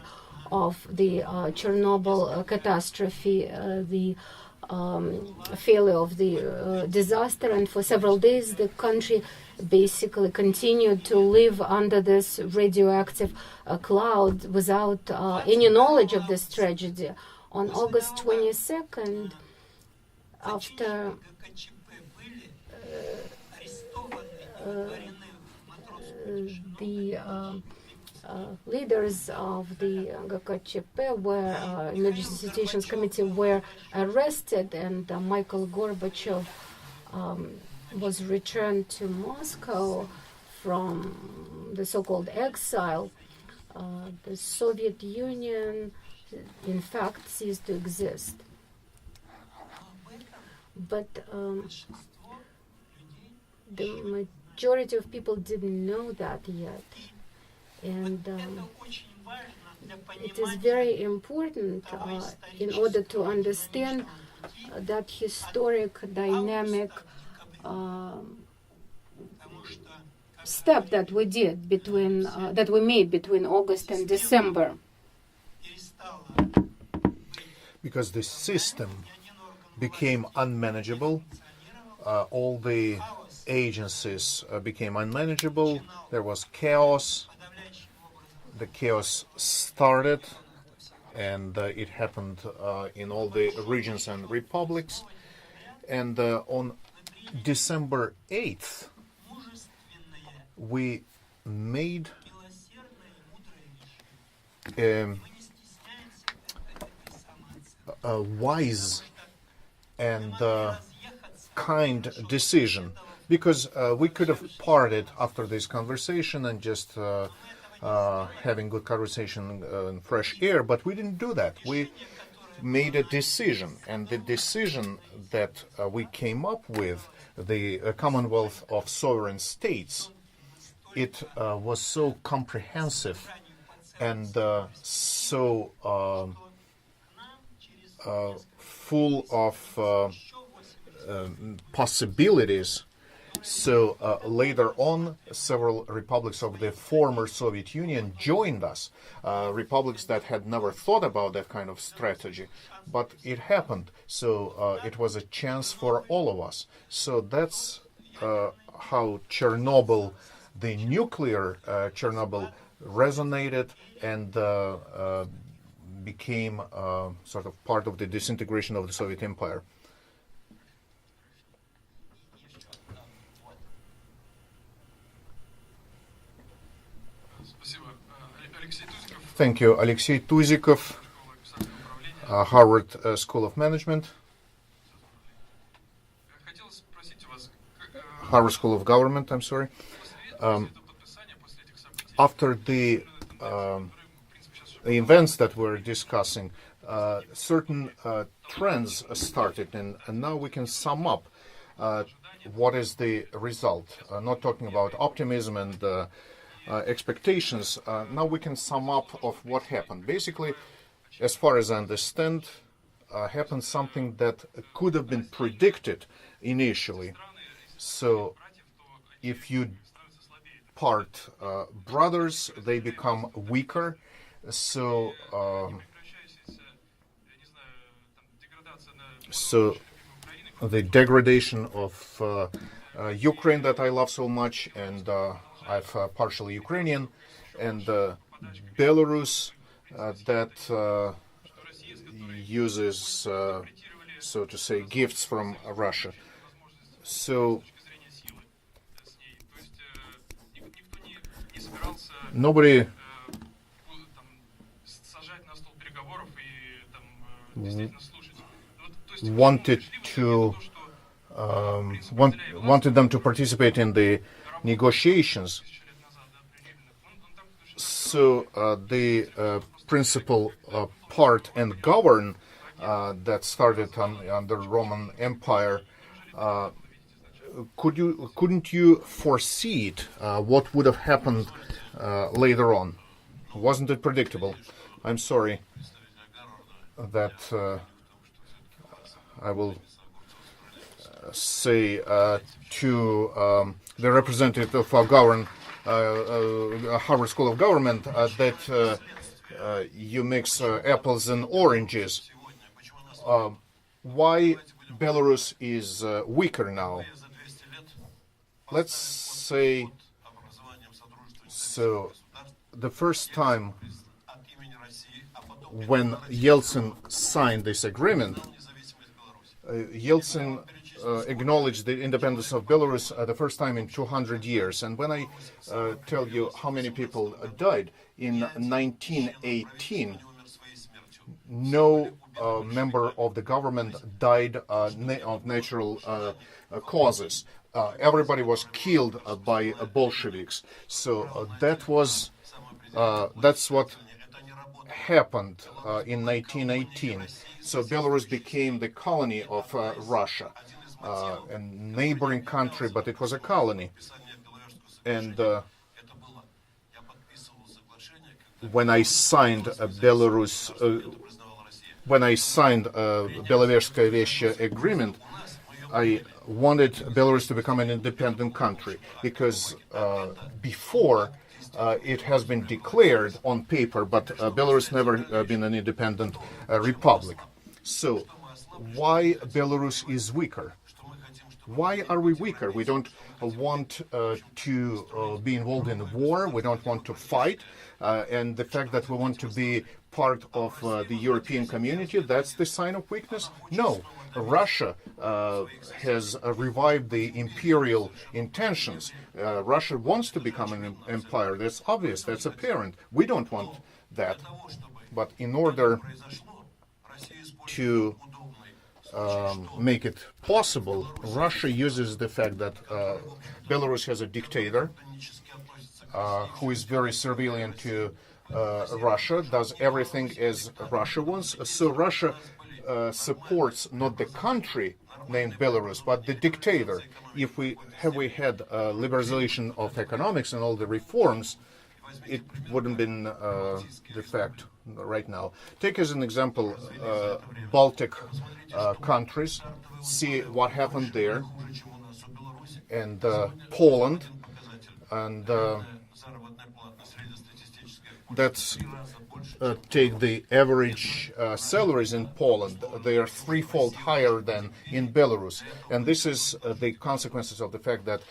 of the Chernobyl catastrophe, the failure of the disaster, and for several days the country basically continued to live under this radioactive cloud without any knowledge of this tragedy. On August 22nd, after ГКЧП были арестованы военные матросские the leaders of the GKChP were Emergency Situations Committee were arrested, and Michael Gorbachev was returned to Moscow from the so-called exile. The Soviet Union, in fact, ceased to exist. But the majority of people didn't know that yet. And Это очень важно для it is понимания very important in order to understand that historic, dynamic потому что step that we did between that we made between August and December. перестало Because the system became unmanageable, all the agencies became unmanageable, there was chaos, подавляющим образом the chaos started, and it happened in all the regions and republics. And on December 8th, мужественные, we made милосердные и мудрые a, вещи. Мы не стесняемся этой самооценки. a wise and Разъехаться kind decision, because we could have parted after this conversation and just having good conversation and fresh air, but we didn't do that. We made a decision, and the decision that we came up with, the Commonwealth of Sovereign States, it was so comprehensive and so full of possibilities. So later on, several republics of the former Soviet Union joined us, republics that had never thought about that kind of strategy, but it happened. So it was a chance for all of us. So that's how Chernobyl, the nuclear Chernobyl, resonated and became sort of part of the disintegration of the Soviet Empire. Спасибо. Алексей Тузиков, Thank you, Alexei Tuzikov, управления. Harvard School of Management, Хотел спросить у вас, Harvard School of Government, I'm sorry. после этого подписания, после этих событий, After the которые, в принципе, сейчас events that we're discussing, certain trends started, and now we can sum up what is the result. Not talking about optimism and expectations. Now we can sum up of what happened. Basically, as far as I understand, happened something that could have been predicted initially. So, if you part brothers, they become weaker. So, the degradation of Ukraine that I love so much, and I'm partially Ukrainian, and Belarus that uses, so to say, gifts from Russia. So nobody wanted them to participate in the negotiations. So the principal part and govern that started under Roman Empire, couldn't you foresee it? What would have happened later on? Wasn't it predictable? I'm sorry that I will say to the representative of Harvard School of Government that you mix apples and oranges. Why Belarus is weaker now? Let's say, so the first time when Yeltsin signed this agreement, Yeltsin acknowledged the independence of Belarus the first time in 200 years. And when I tell you how many people died, in 1918, no member of the government died of natural causes. Everybody was killed by Bolsheviks. So that's what happened in 1918. So Belarus became the colony of Russia, a neighboring country, but it was a colony. And when I signed Belaverskaya agreement, I wanted Belarus to become an independent country because before it has been declared on paper, but Belarus never been an independent republic. So why Belarus is weaker? Why are we weaker? We don't want to be involved in a war. We don't want to fight. And the fact that we want to be part of the European community, that's the sign of weakness? No. Russia has revived the imperial intentions. Russia wants to become an empire. That's obvious. That's apparent. We don't want that. But in order to make it possible, Russia uses the fact that Belarus has a dictator who is very surveillant to Russia, does everything as Russia wants. So Russia supports not the country named Belarus, but the dictator. If we had liberalization of economics and all the reforms, it wouldn't been the fact right now. Take as an example Baltic countries. See what happened there, and Poland, and that's take the average salaries in Poland. They are threefold higher than in Belarus. And this is the consequences of the fact that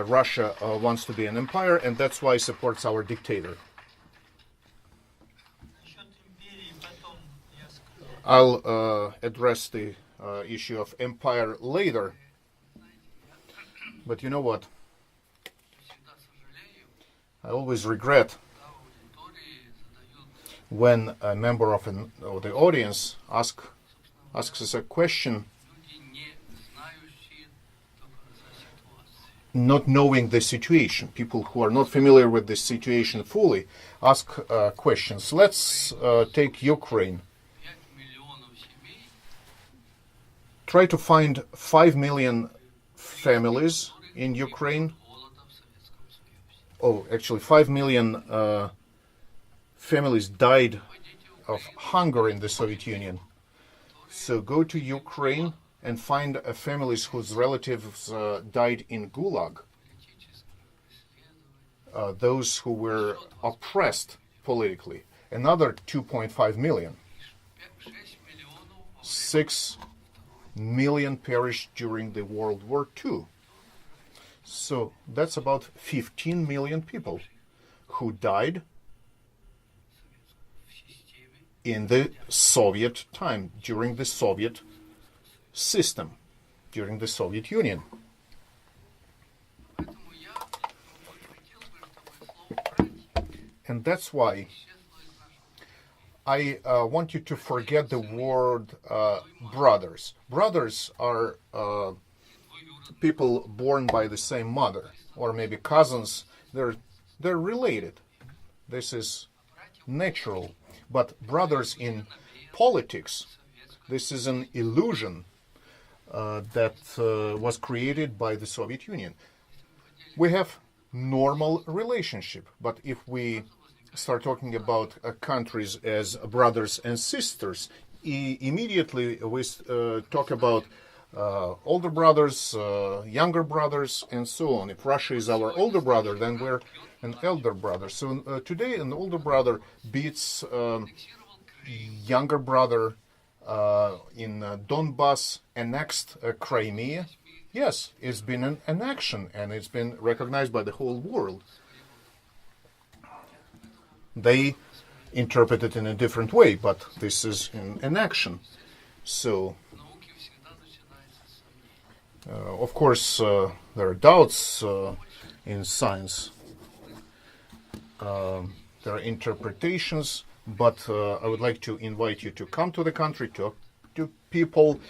Russia wants to be an empire, and that's why it supports our dictator. I'll address the issue of empire later. But you know what? I always regret when a member of the audience asks us a question, not knowing the situation. People who are not familiar with the situation fully ask questions. Let's take Ukraine. try to find 5 million families in Ukraine. Oh, actually, 5 million families died of hunger in the Soviet Union. So go to Ukraine and find families whose relatives died in Gulag. Those who were oppressed politically. Another 2.5 million. 6 million perished during the World War II. So that's about 15 million people who died in the Soviet time, during the Soviet system, during the Soviet Union. And that's why I want you to forget the word brothers. Brothers are people born by the same mother, or maybe cousins. They're related. This is natural. But brothers in politics, this is an illusion that was created by the Soviet Union. We have normal relationship, but if we start talking about countries as brothers and sisters, immediately we talk about older brothers, younger brothers, and so on. If Russia is our older brother, then we're an elder brother. So today an older brother beats younger brother in Donbass, annexed Crimea. Yes, it's been an action, and it's been recognized by the whole world. They interpret it in a different way, but this is an action. So, of course, there are doubts in science. There are interpretations, but I would like to invite you to come to the country, talk to people,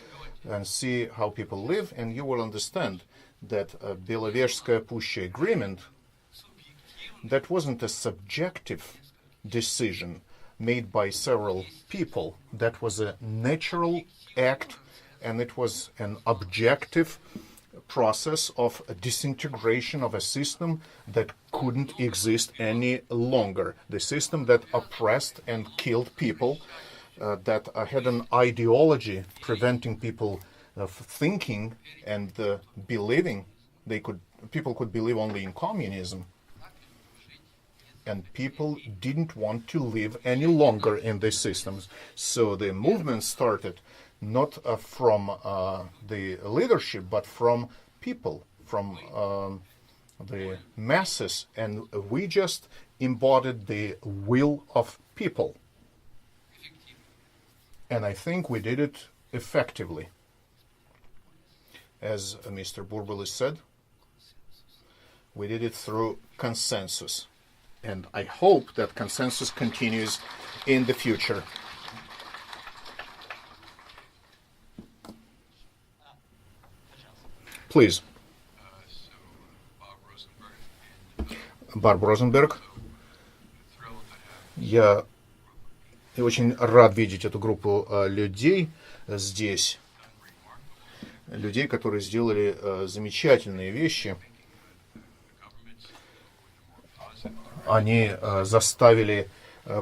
and see how people live, and you will understand that Belovezhskaya Pushcha agreement, that wasn't a subjective decision made by several people. That was a natural act, and it was an objective process of a disintegration of a system that couldn't exist any longer. The system that oppressed and killed people, that had an ideology preventing people of thinking and believing. People could believe only in communism. And people didn't want to live any longer in these systems. So the movement started not from the leadership, but from people, from the masses. And we just embodied the will of people. And I think we did it effectively. As Mr. Burbulis said, we did it through consensus. And I hope that consensus continues in the future. Please. Барб Розенберг. Я очень рад видеть эту группу людей здесь. Людей, которые сделали замечательные вещи. Они заставили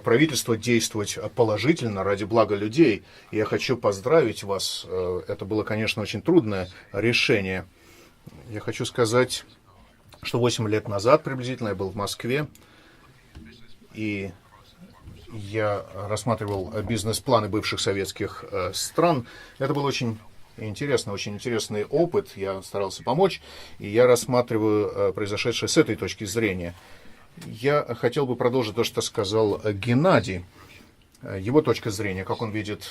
правительство действовать положительно ради блага людей. И я хочу поздравить вас. Это было, конечно, очень трудное решение. Я хочу сказать, что 8 лет назад приблизительно я был в Москве, и я рассматривал бизнес-планы бывших советских стран. Это был очень интересный опыт. Я старался помочь, и я рассматриваю произошедшее с этой точки зрения. Я хотел бы продолжить то, что сказал Геннадий. Его точка зрения, как он видит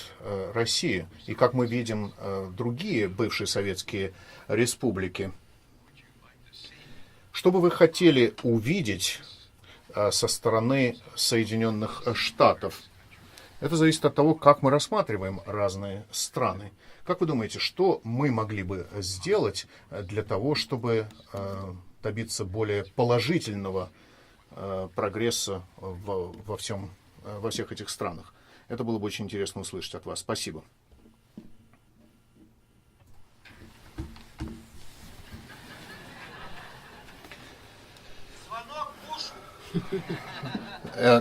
Россию, и как мы видим другие бывшие советские республики. Что бы вы хотели увидеть со стороны Соединенных Штатов? Это зависит от того, как мы рассматриваем разные страны. Как вы думаете, что мы могли бы сделать для того, чтобы добиться более положительного прогресса во всех этих странах? Это было бы очень интересно услышать от вас. Спасибо.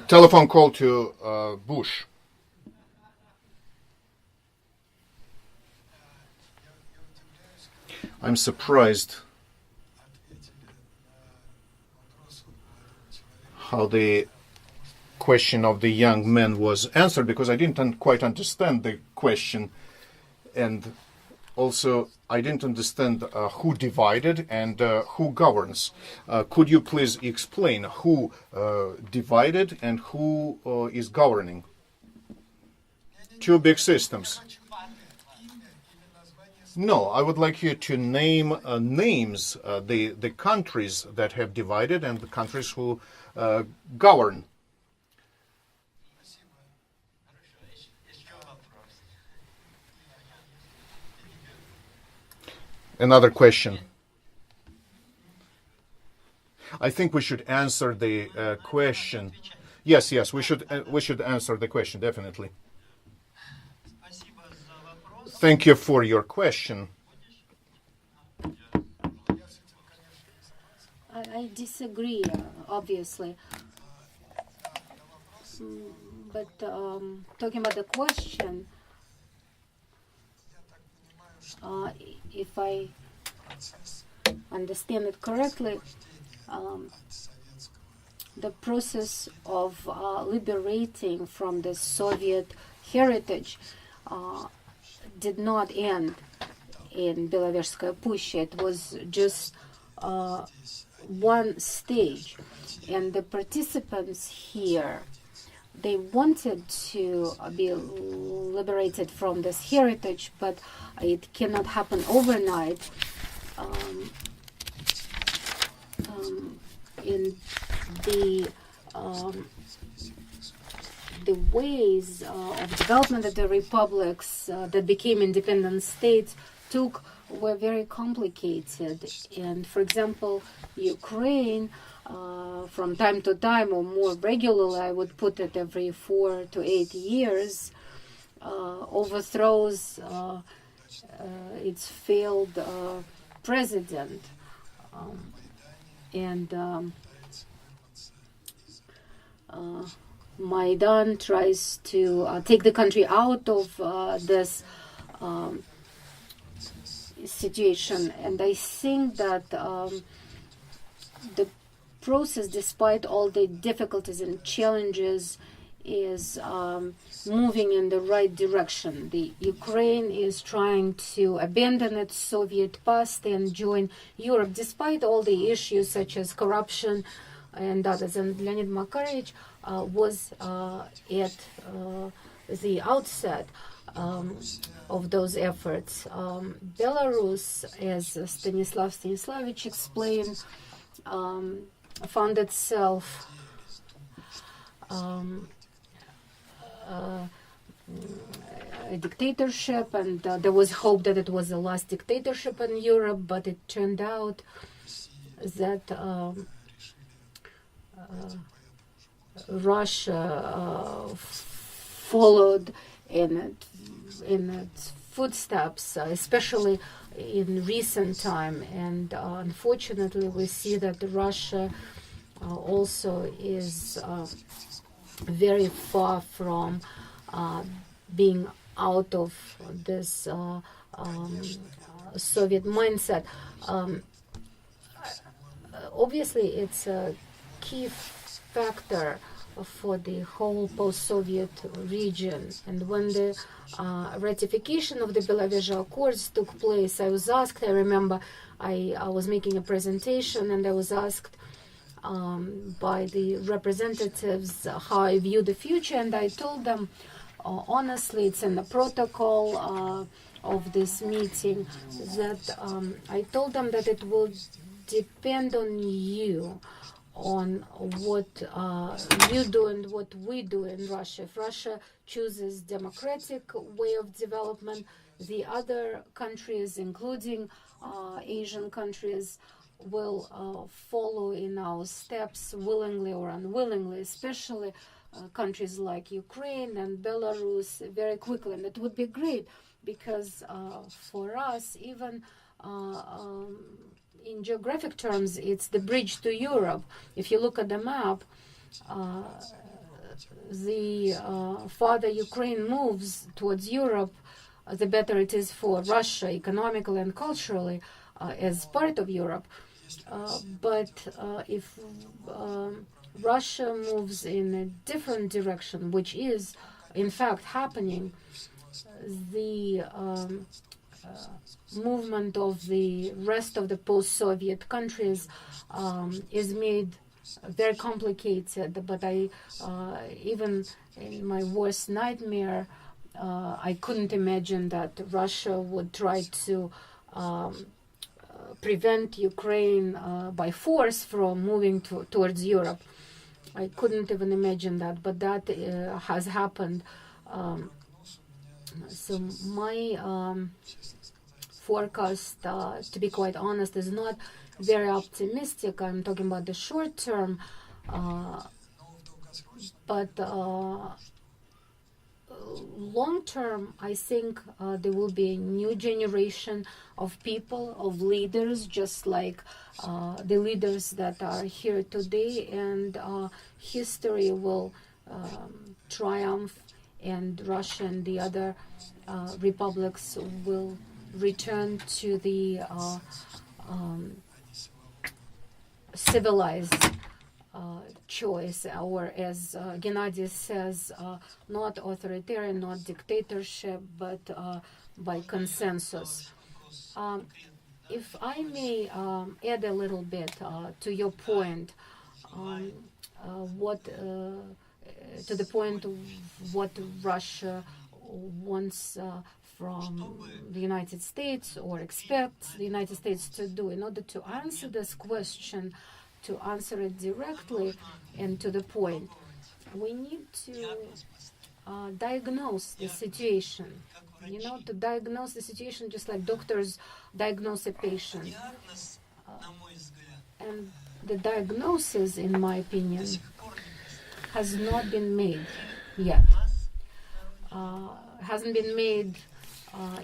Telephone call to Bush. I'm surprised how the question of the young man was answered, because I didn't quite understand the question, and also I didn't understand who divided and who governs. Could you please explain who divided and who is governing? Two big systems. No, I would like you to name names, the countries that have divided and the countries who govern. Another question. I think we should answer the question. Yes, we should answer the question, definitely. Спасибо за вопрос. Thank you for your question. I disagree, obviously. But talking about the question, if I understand it correctly, the process of liberating from the Soviet heritage did not end in Belaverskaya Pushcha. It was just one stage, and the participants here, they wanted to be liberated from this heritage, but it cannot happen overnight. In the ways of development of the republics that became independent states were very complicated. And for example, Ukraine, from time to time, or more regularly, I would put it every 4 to 8 years, overthrows its failed president. Maidan tries to take the country out of this situation, and I think that the process, despite all the difficulties and challenges, is moving in the right direction. The Ukraine is trying to abandon its Soviet past and join Europe, despite all the issues such as corruption and others. And Leonid Makarovich was at the outset of those efforts. Belarus, as Stanislav Stanislavich explained, found itself a dictatorship, and there was hope that it was the last dictatorship in Europe, but it turned out that Russia followed in its footsteps, especially in recent time, and unfortunately we see that Russia also is very far from being out of this Soviet mindset. Obviously, it's a key factor for the whole post-Soviet region. And when the ratification of the Belavezha Accords took place, I was asked, I remember I was making a presentation, and I was asked by the representatives how I view the future, and I told them, honestly, it's in the protocol of this meeting, that I told them that it will depend on you, on what you do and what we do in Russia. If Russia chooses democratic way of development, the other countries, including Asian countries, will follow in our steps, willingly or unwillingly, especially countries like Ukraine and Belarus, very quickly. And it would be great, because for us, even in geographic terms, it's the bridge to Europe. If you look at the map, the farther Ukraine moves towards Europe, the better it is for Russia economically and culturally as part of Europe. But if Russia moves in a different direction, which is in fact happening, the movement of the rest of the post-Soviet countries is made very complicated. But I, even in my worst nightmare, I couldn't imagine that Russia would try to prevent Ukraine by force from moving towards Europe. I couldn't even imagine that, but that has happened. So my forecast, to be quite honest, is not very optimistic. I'm talking about the short term, but long term, I think there will be a new generation of people, of leaders, just like the leaders that are here today, and history will triumph, and Russia and the other republics will return to the civilized choice, or as Gennady says, not authoritarian, not dictatorship, but by consensus. If I may add a little bit to your point, to the point of what Russia wants from the United States or expects the United States to do. In order to answer this question, to answer it directly and to the point, we need to diagnose the situation. You know, to diagnose the situation just like doctors diagnose a patient. And the diagnosis, in my opinion, has not been made yet. Hasn't been made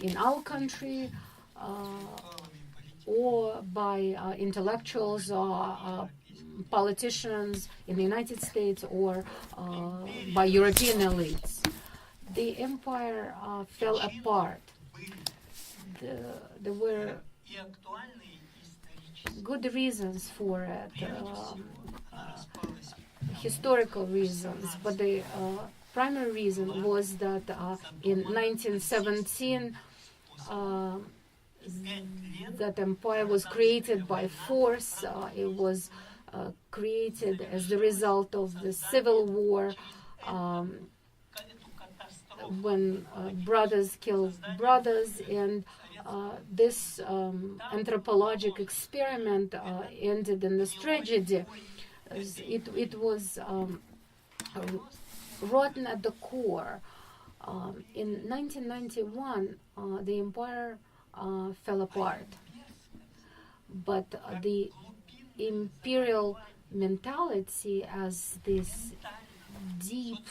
in our country or by intellectuals or politicians in the United States or by European elites. The empire fell apart. There were good reasons for it, historical reasons, but the primary reason was that in 1917 that empire was created by force. It was created as the result of the civil war, when brothers killed brothers, and this anthropologic experiment ended in this tragedy. It was rotten at the core. In 1991, the empire fell apart, but the imperial mentality as this deep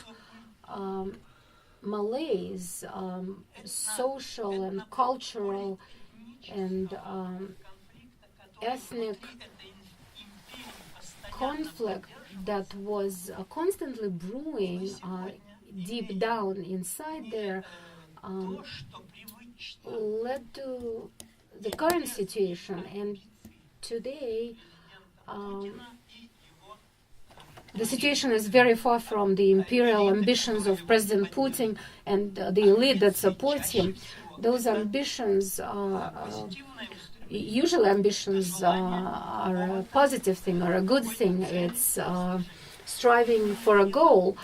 malaise, social and cultural and ethnic conflict that was constantly brewing deep down inside there led to the current situation. And today the situation is very far from the imperial ambitions of President Putin and the elite that supports him. Those ambitions, usually ambitions are a positive thing or a good thing. It's striving for a goal,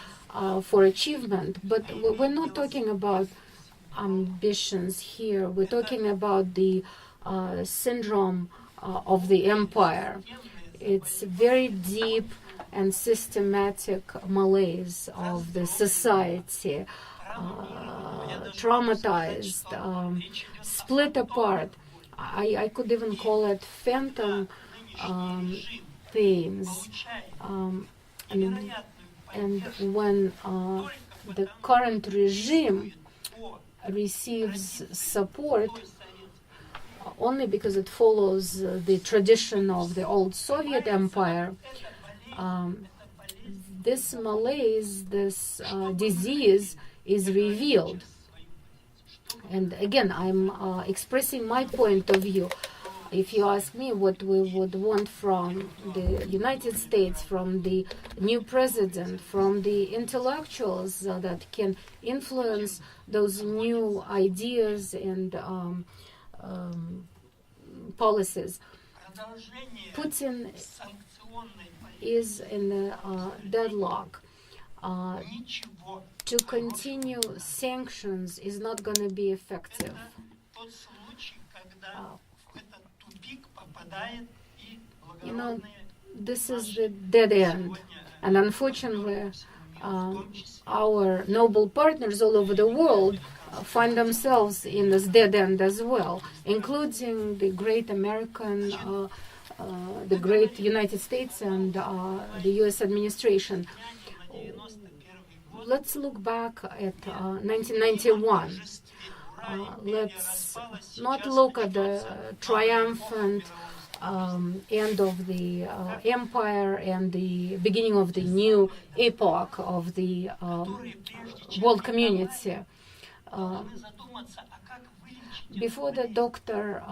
for achievement. But we're not talking about ambitions here. We're talking about the syndrome of the empire. It's very deep and systematic malaise of the society, traumatized, split apart. I could even call it phantom pains. And when the current regime receives support only because it follows the tradition of the old Soviet Empire. This malaise, this disease is revealed. And again, I'm expressing my point of view. If you ask me what we would want from the United States, from the new president, from the intellectuals that can influence those new ideas and policies, Продолжение Putin санкционной политики is in a deadlock. ничего. To continue sanctions is not going to be effective. Тот случай, когда в этот тупик попадает и You know, благородные this is the dead end. And unfortunately, our noble partners all over the world find themselves in this dead end as well, including the great American, the great United States and the U.S. administration. Let's look back at 1991. Let's not look at the triumphant end of the empire and the beginning of the new epoch of the world community. задуматься, а как вылечить Before the doctor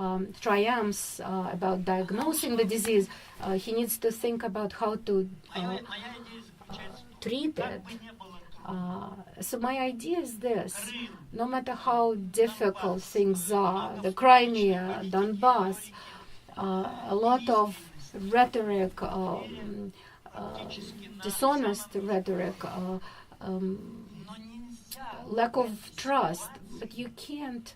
triumphs about diagnosing the disease, he needs to think about how to моя идея заключается в том, treat как it. бы не было трудно. So my idea is this: no matter how difficult things are, the Crimea, Donbass, a lot of rhetoric, dishonest rhetoric, Но нельзя lack of trust, but you can't,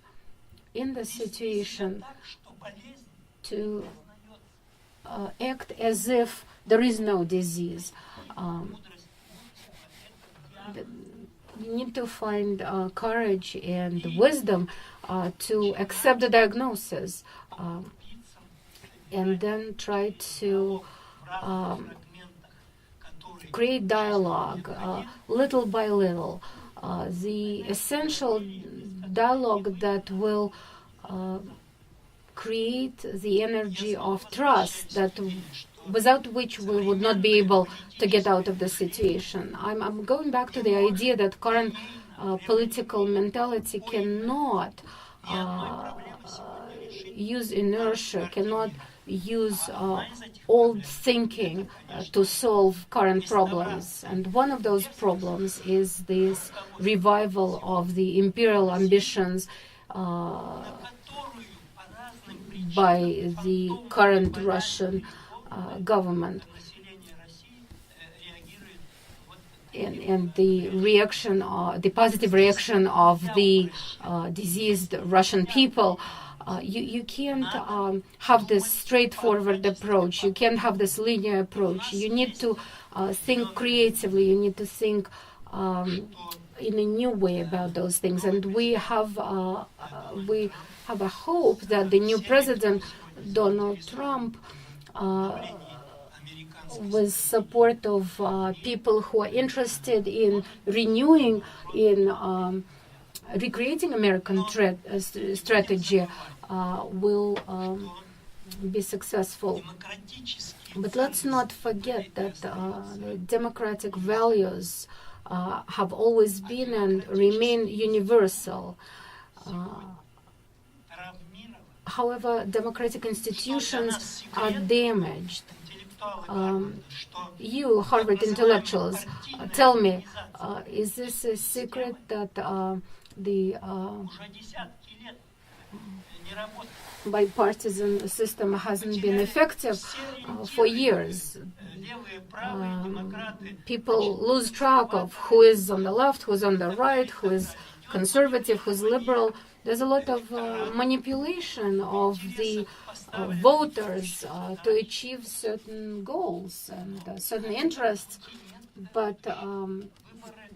in the situation, так, что болезнь to act as if there is no disease. You need to find courage and wisdom to accept the diagnosis and then try to фрагментах, которые create dialogue little by little. The essential dialogue that will create the energy of trust that without which we would not be able to get out of the situation. I'm going back to the idea that current political mentality cannot use inertia, cannot use old thinking to solve current problems. And one of those problems is this revival of the imperial ambitions которую по разным причинам by the current Russian government. население России реагирует вот And the reaction, the positive reaction of the diseased Russian people. You can't have this straightforward approach. You can't have this linear approach. You need to think creatively. You need to think in a new way about those things. And we have a hope that the new president, Donald Trump, with support of people who are interested in renewing, in recreating American strategy, will be successful. демократический But let's not forget that the democratic values have always been and remain universal. травмирован. However, democratic institutions are damaged. Интеллектуалы говорят, что You, Harvard intellectuals, tell me, is this a secret that the уже десятки лет не работает. bipartisan system hasn't been effective for years? Левые, правые, демократы, People lose track of who is on the left, who's on the right, who is conservative, who's liberal. There's a lot of manipulation of the voters to achieve certain goals and certain interests, but выборы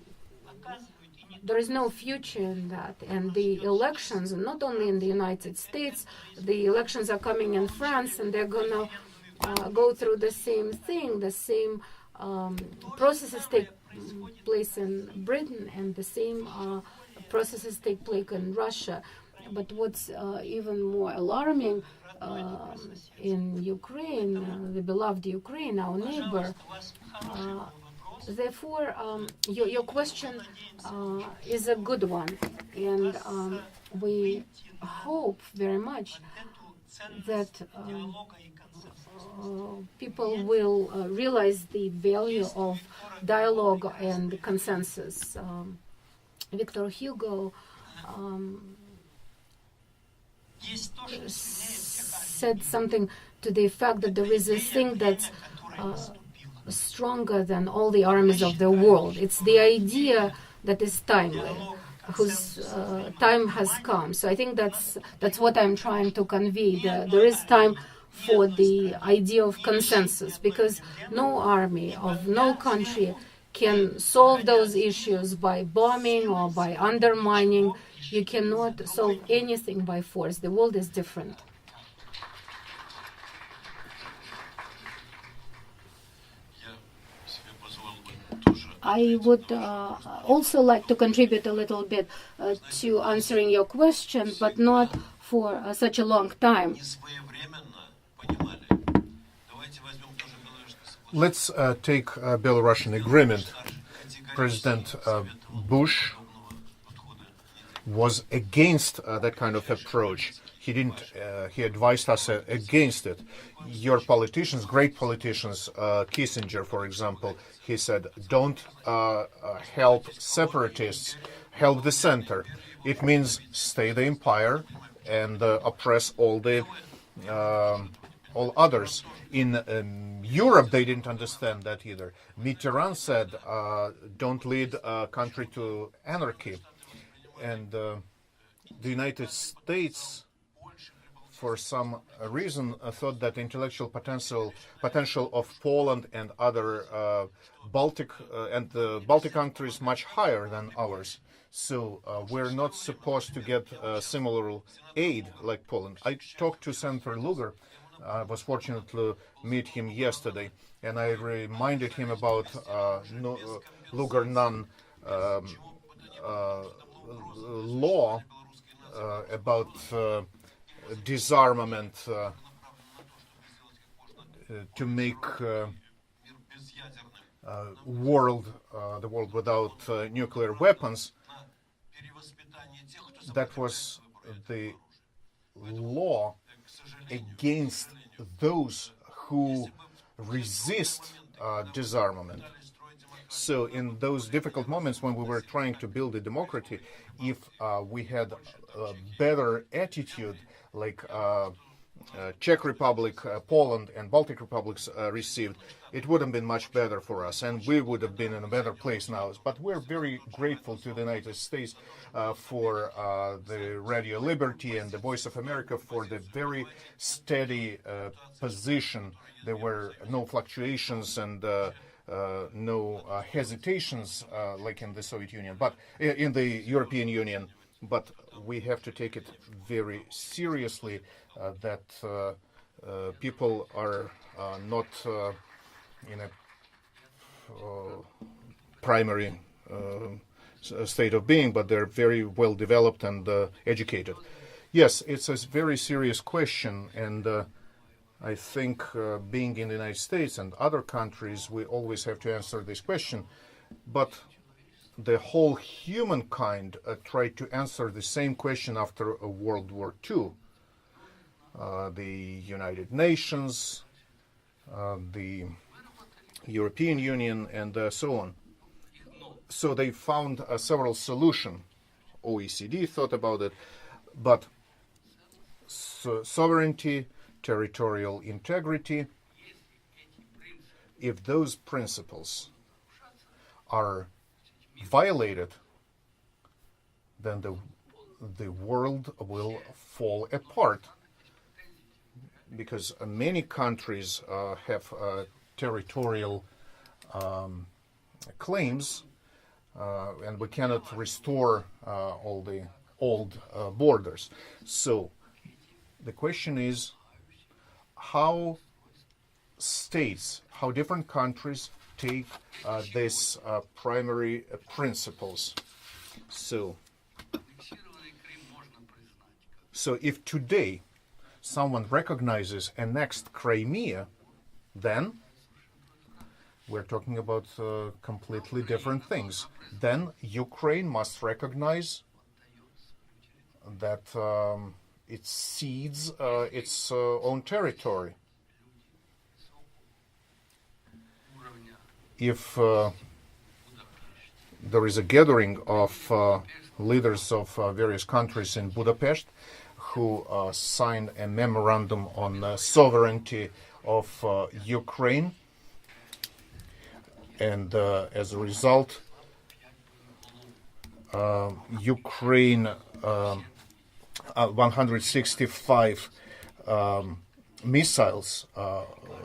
показывают и не there is no future in that. And the elections, not only in the United States, the elections are coming in France, and they're going to go through the same thing. The same processes take place in Britain, and the same processes take place in Russia. But what's even more alarming in Ukraine, the beloved Ukraine, our neighbor, therefore, your question is a good one, and we hope very much that people will realize the value of dialogue and consensus. Victor Hugo said something to the effect that there is a thing that's stronger than all the armies of the world. It's the idea that is timely, whose time has come. So I think that's what I'm trying to convey. There is time for the idea of consensus, because no army of no country can solve those issues by bombing or by undermining. You cannot solve anything by force. The world is different. I would also like to contribute a little bit to answering your question, but not for such a long time. Let's take Belarusian agreement. President Bush was against that kind of approach. He didn't. He advised us against it. Your politicians, great politicians, Kissinger, for example, he said, "Don't help separatists. Help the center." It means stay the empire and oppress all the all others. In Europe, they didn't understand that either. Mitterrand said, "Don't lead a country to anarchy," and the United States, for some reason, thought that intellectual potential of Poland and other Baltic countries much higher than ours. So we're not supposed to get similar aid like Poland. I talked to Senator Lugar. I was fortunate to meet him yesterday, and I reminded him about Lugar-Nunn law about disarmament to make the world without nuclear weapons. That was the law against those who resist disarmament. So in those difficult moments when we were trying to build a democracy, if we had a better attitude like Czech Republic, Poland, and Baltic republics received, it would have been much better for us, and we would have been in a better place now. But we're very grateful to the United States for the Radio Liberty and the Voice of America for the very steady position. There were no fluctuations and no hesitations like in the Soviet Union, but in the European Union. But we have to take it very seriously that people are not in a primary state of being, but they're very well developed and educated. Yes, it's a very serious question, and I think being in the United States and other countries, we always have to answer this question. But the whole humankind tried to answer the same question after World War II. The United Nations, the European Union, and so on. So they found several solutions. OECD thought about it, but sovereignty, territorial integrity, if those principles are violated, then the world will fall apart, because many countries have territorial claims, and we cannot restore all the old borders. So the question is how states, how different countries take these primary principles. So So if today someone recognizes annexed Crimea, then we're talking about completely different things. Then Ukraine must recognize that it cedes its own territory. If there is a gathering of leaders of various countries in Budapest who signed a memorandum on the sovereignty of Ukraine, and as a result, Ukraine 165 missiles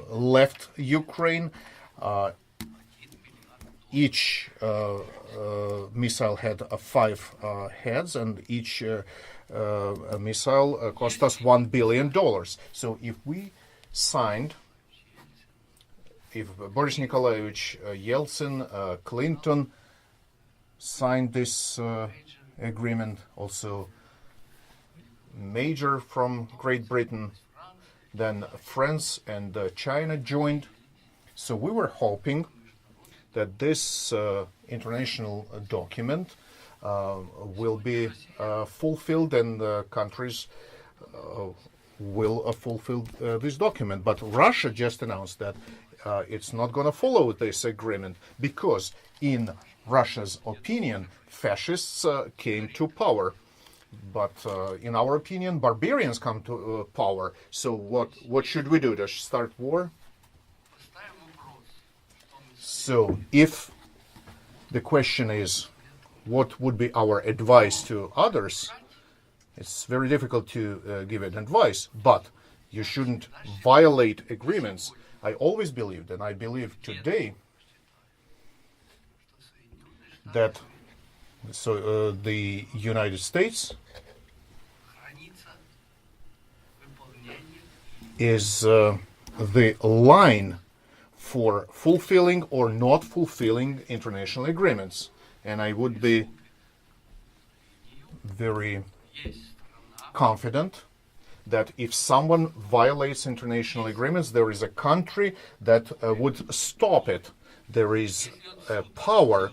left Ukraine. Each missile had 5 heads, and each missile cost us $1 billion. So if we signed, if Boris Nikolaevich Yeltsin, Clinton signed this agreement, also Major from Great Britain, then France and China joined. So we were hoping that this international document will be fulfilled, and countries will fulfill this document. But Russia just announced that it's not going to follow this agreement because, in Russia's opinion, fascists came to power. But in our opinion, barbarians come to power. So what should we do? Just start war? So if the question is, what would be our advice to others? It's very difficult to give an advice, but you shouldn't violate agreements. I always believed, and I believe today, that the United States is the line for fulfilling or not fulfilling international agreements. And I would be very confident that if someone violates international agreements, there is a country that would stop it. There is a power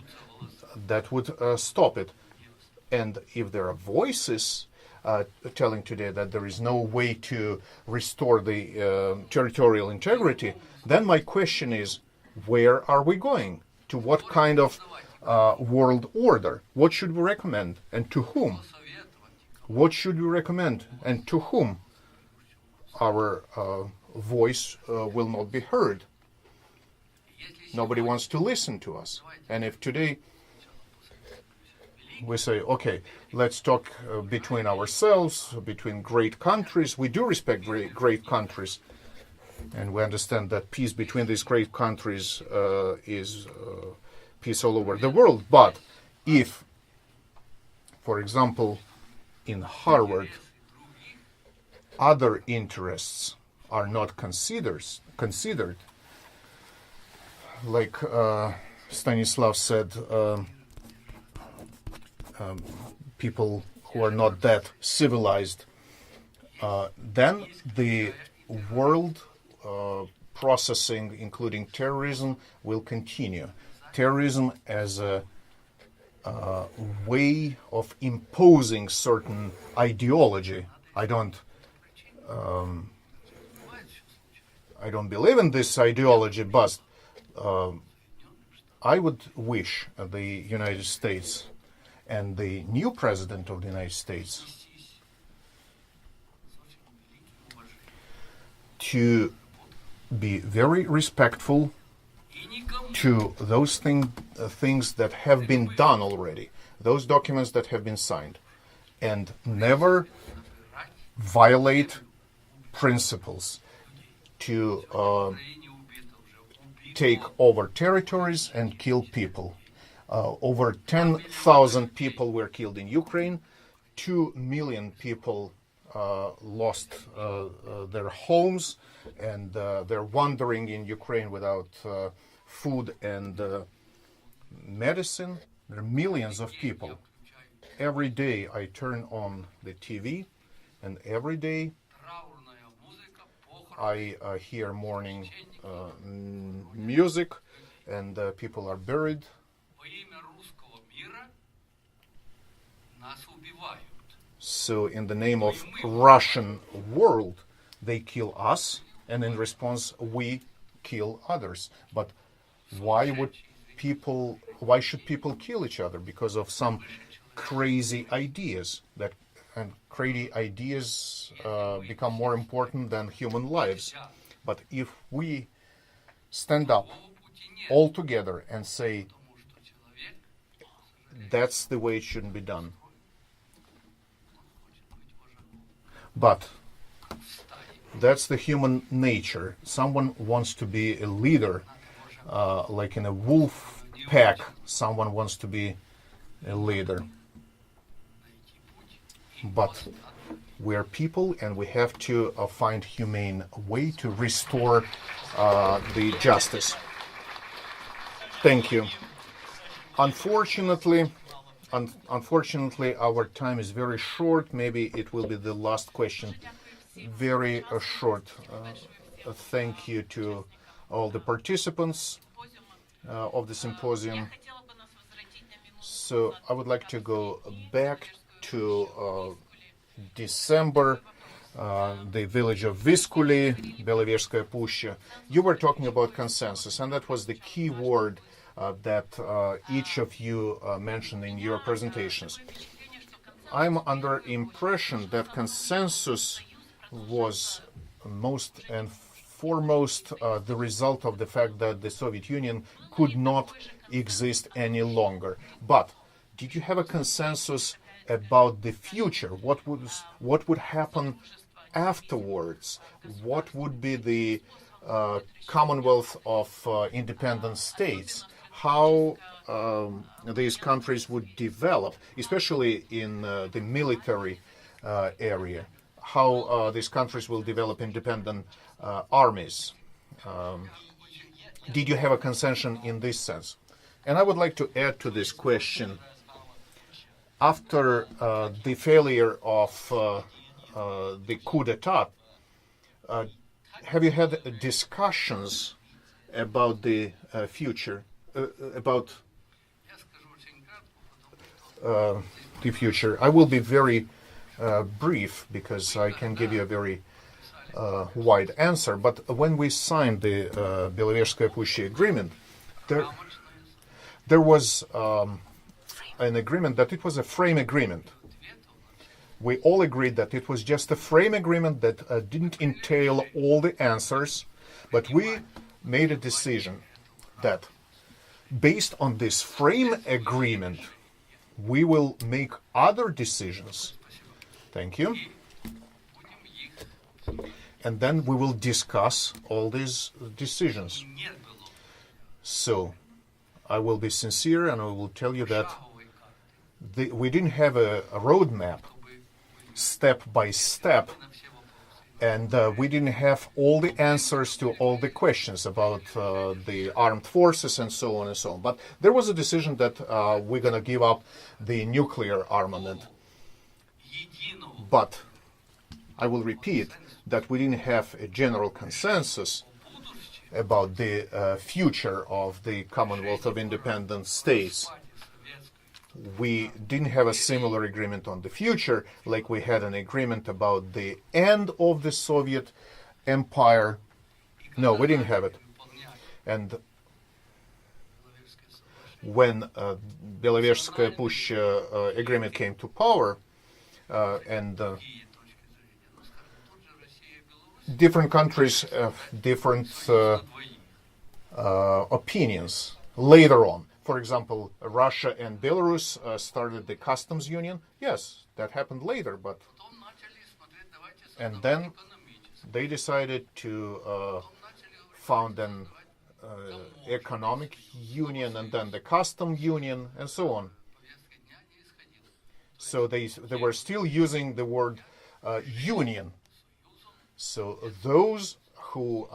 that would stop it. And if there are voices telling today that there is no way to restore the territorial integrity, then my question is, where are we going? To what kind of world order? What should we recommend, and to whom? What should we recommend, and to whom? Our voice will not be heard. Nobody wants to listen to us. And if today we say, okay, let's talk between ourselves, between great countries. We do respect great countries, and we understand that peace between these great countries is peace all over the world. But if, for example, in Harvard, other interests are not considered, like Stanislav said, people who are not that civilized, then the world processing, including terrorism, will continue. Terrorism as a way of imposing certain ideology. I don't believe in this ideology, but I would wish the United States and the new president of the United States to be very respectful to those things that have been done already, those documents that have been signed, and never violate principles to take over territories and kill people. Over 10,000 people were killed in Ukraine. 2 million people lost their homes, and they're wandering in Ukraine without food and medicine. There are millions of people. Every day I turn on the TV And every day траурная музыка, похорон, I hear morning music, and people are buried. во имя русского мира нас убивают. So, in the name of Russian world, they kill us, and in response, we kill others. But why should people kill each other? Because of some crazy ideas and crazy ideas become more important than human lives. But if we stand up all together and say that's the way it shouldn't be done. But that's the human nature. Someone wants to be a leader, like in a wolf pack. Someone wants to be a leader. But we're people, and we have to find humane way to restore the justice. Thank you. Unfortunately, our time is very short. Maybe it will be the last question. Very short. Thank you to all the participants of the symposium. So I would like to go back to December, the village of Viskuli, Belovezhskaya Pushcha. You were talking about consensus, and that was the key word that each of you mentioned in your presentations. I'm under impression that consensus was most and foremost the result of the fact that the Soviet Union could not exist any longer. But did you have a consensus about the future? What would happen afterwards? What would be the Commonwealth of independent states? How these countries would develop, especially in the military area? How these countries will develop independent armies? Did you have a consensus in this sense? And I would like to add to this question. After the failure of the coup d'etat, have you had discussions about the future? About the future. I will be very brief because I can give you a very wide answer. But when we signed the Belovezhskaya Pushcha agreement, there was an agreement that it was a frame agreement. We all agreed that it was just a frame agreement that didn't entail all the answers, but we made a decision that based on this frame agreement, we will make other decisions. Thank you. And then we will discuss all these decisions. So, I will be sincere and I will tell you that we didn't have a roadmap, step by step, and we didn't have all the answers to all the questions about the armed forces and so on and so on. But there was a decision that we're going to give up the nuclear armament. But I will repeat that we didn't have a general consensus about the future of the Commonwealth of Independent States. We didn't have a similar agreement on the future, like we had an agreement about the end of the Soviet Empire. No, we didn't have it. And when Belovezhskaya Pushcha agreement came to power, and different countries have different opinions later on. For example, Russia and Belarus started the customs union. Yes, that happened later, but and then they decided to found an economic union and then the custom union and so on. So they were still using the word union. So those who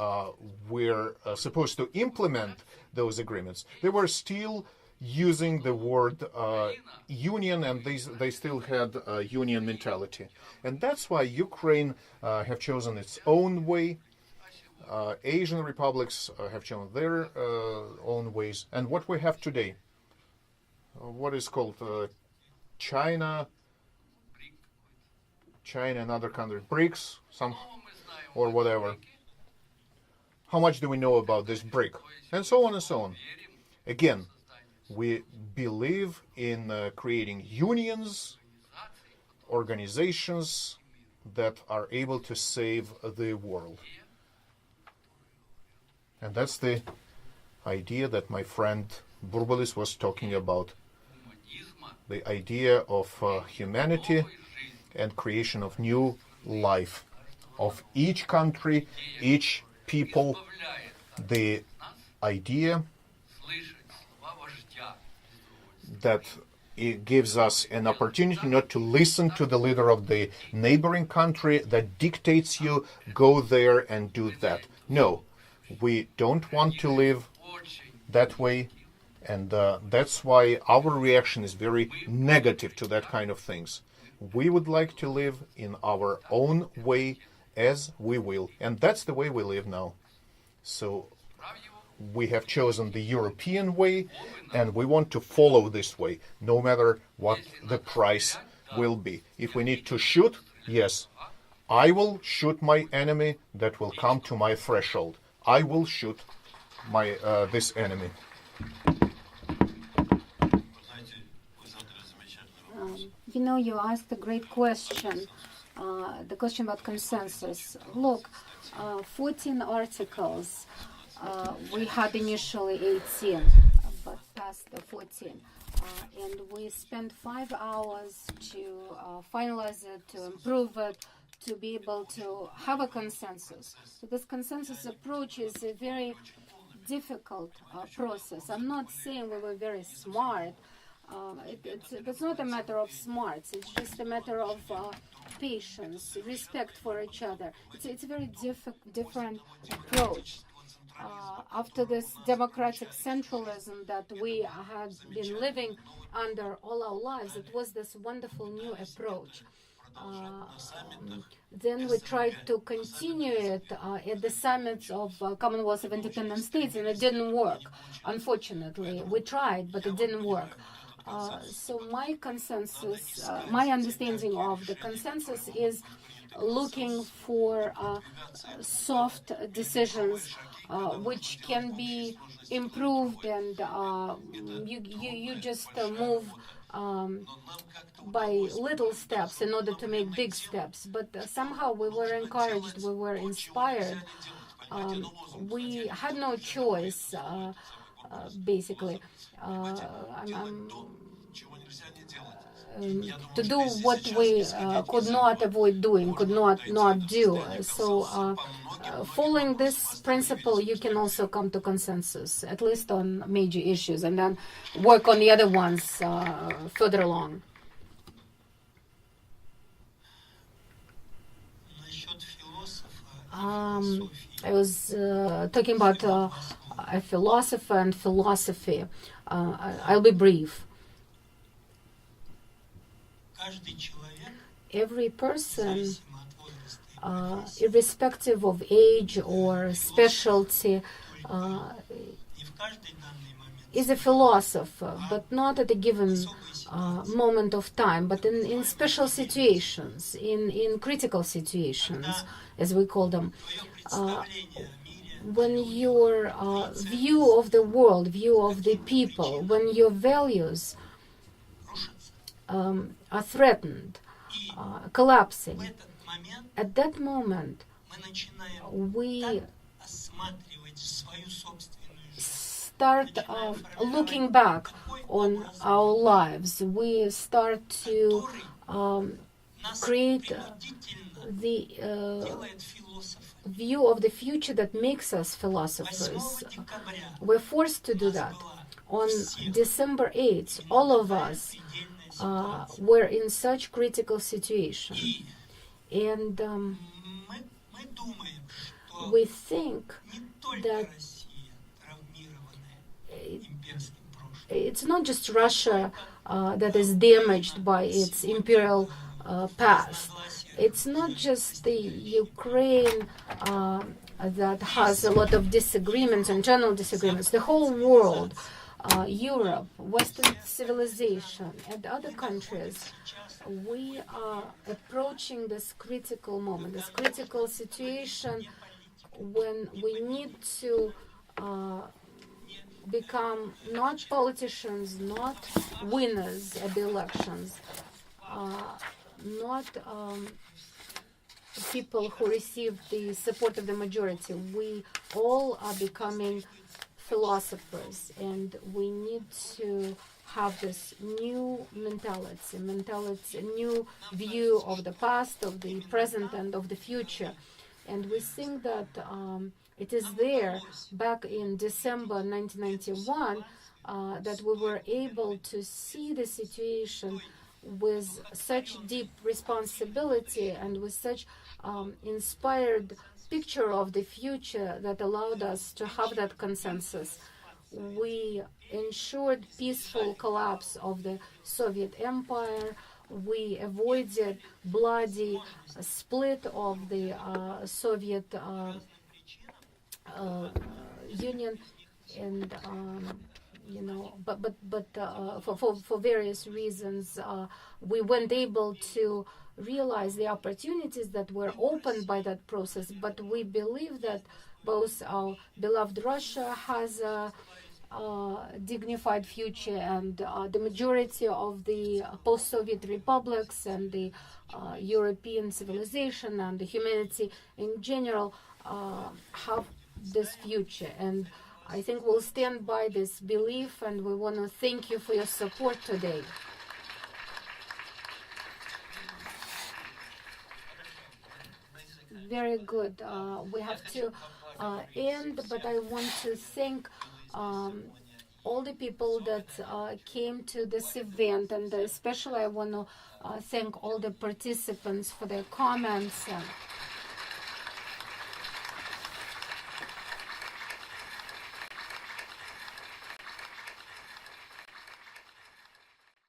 were supposed to implement those agreements, they were still using the word union, and they still had union mentality. And that's why Ukraine have chosen its own way. Asian republics have chosen their own ways. And what we have today, what is called China and other countries, BRICS, some or whatever. How much do we know about this BRIC? And so on and so on. Again, we believe in creating unions, organizations that are able to save the world. And that's the idea that my friend Burbulis was talking about. The idea of humanity and creation of new life of each country, each people. The idea that it gives us an opportunity not to listen to the leader of the neighboring country that dictates you, go there and do that. No, we don't want to live that way, and that's why our reaction is very negative to that kind of things. We would like to live in our own way as we will, and that's the way we live now. So we have chosen the European way, and we want to follow this way, no matter what the price will be. If we need to shoot, yes, I will shoot my enemy that will come to my threshold. I will shoot my this enemy. You know, you asked a great question, the question about consensus. Look, 14 articles. We had initially 18, but passed the 14. And we spent 5 hours to finalize it, to improve it, to be able to have a consensus. So this consensus approach is a very difficult process. I'm not saying we were very smart. It's not a matter of smarts. It's just a matter of patience, respect for each other. It's a very different approach. After this democratic centralism that we had been living under all our lives, it was this wonderful new approach. Then we tried to continue it at the summits of Commonwealth of Independent States, and it didn't work. Unfortunately, we tried, but it didn't work. So my consensus, my understanding of the consensus is looking for soft decisions which can be improved, and you just move by little steps in order to make big steps. But somehow we were encouraged, we were inspired. We had no choice, basically. To do what we could not avoid doing, could not do. So following this principle, you can also come to consensus, at least on major issues, and then work on the other ones further along. I was talking about a philosopher and philosophy. I'll be brief. Every person, irrespective of age or specialty, is a philosopher, but not at a given moment of time, but in special situations, in critical situations, as we call them. When your view of the world, view of the people, when your values are threatened, collapsing, at that moment we start looking back on our lives. We start to create the view of the future that makes us philosophers. We're forced to do that. On December 8th, all of us were in such critical situation. And we think that it's not just Russia that is damaged by its imperial past. It's not just the Ukraine that has a lot of disagreements, internal disagreements. The whole world, Europe, Western civilization, and other countries, we are approaching this critical moment, this critical situation when we need to become not politicians, not winners at the elections, not people who receive the support of the majority. We all are becoming philosophers, and we need to have this new mentality, a new view of the past, of the present, and of the future. And we think that it is there back in December 1991 that we were able to see the situation with such deep responsibility and with such inspired picture of the future that allowed us to have that consensus. We ensured peaceful collapse of the Soviet Empire. We avoided bloody split of the Soviet Union, and for various reasons, we weren't able to realize the opportunities that were opened by that process. But we believe that both our beloved Russia has a dignified future, and the majority of the post-Soviet republics and the European civilization and the humanity in general have this future. And I think we'll stand by this belief, and we want to thank you for your support today. Very good. We have to end, but I want to thank all the people that came to this event, and especially I want to thank all the participants for their comments.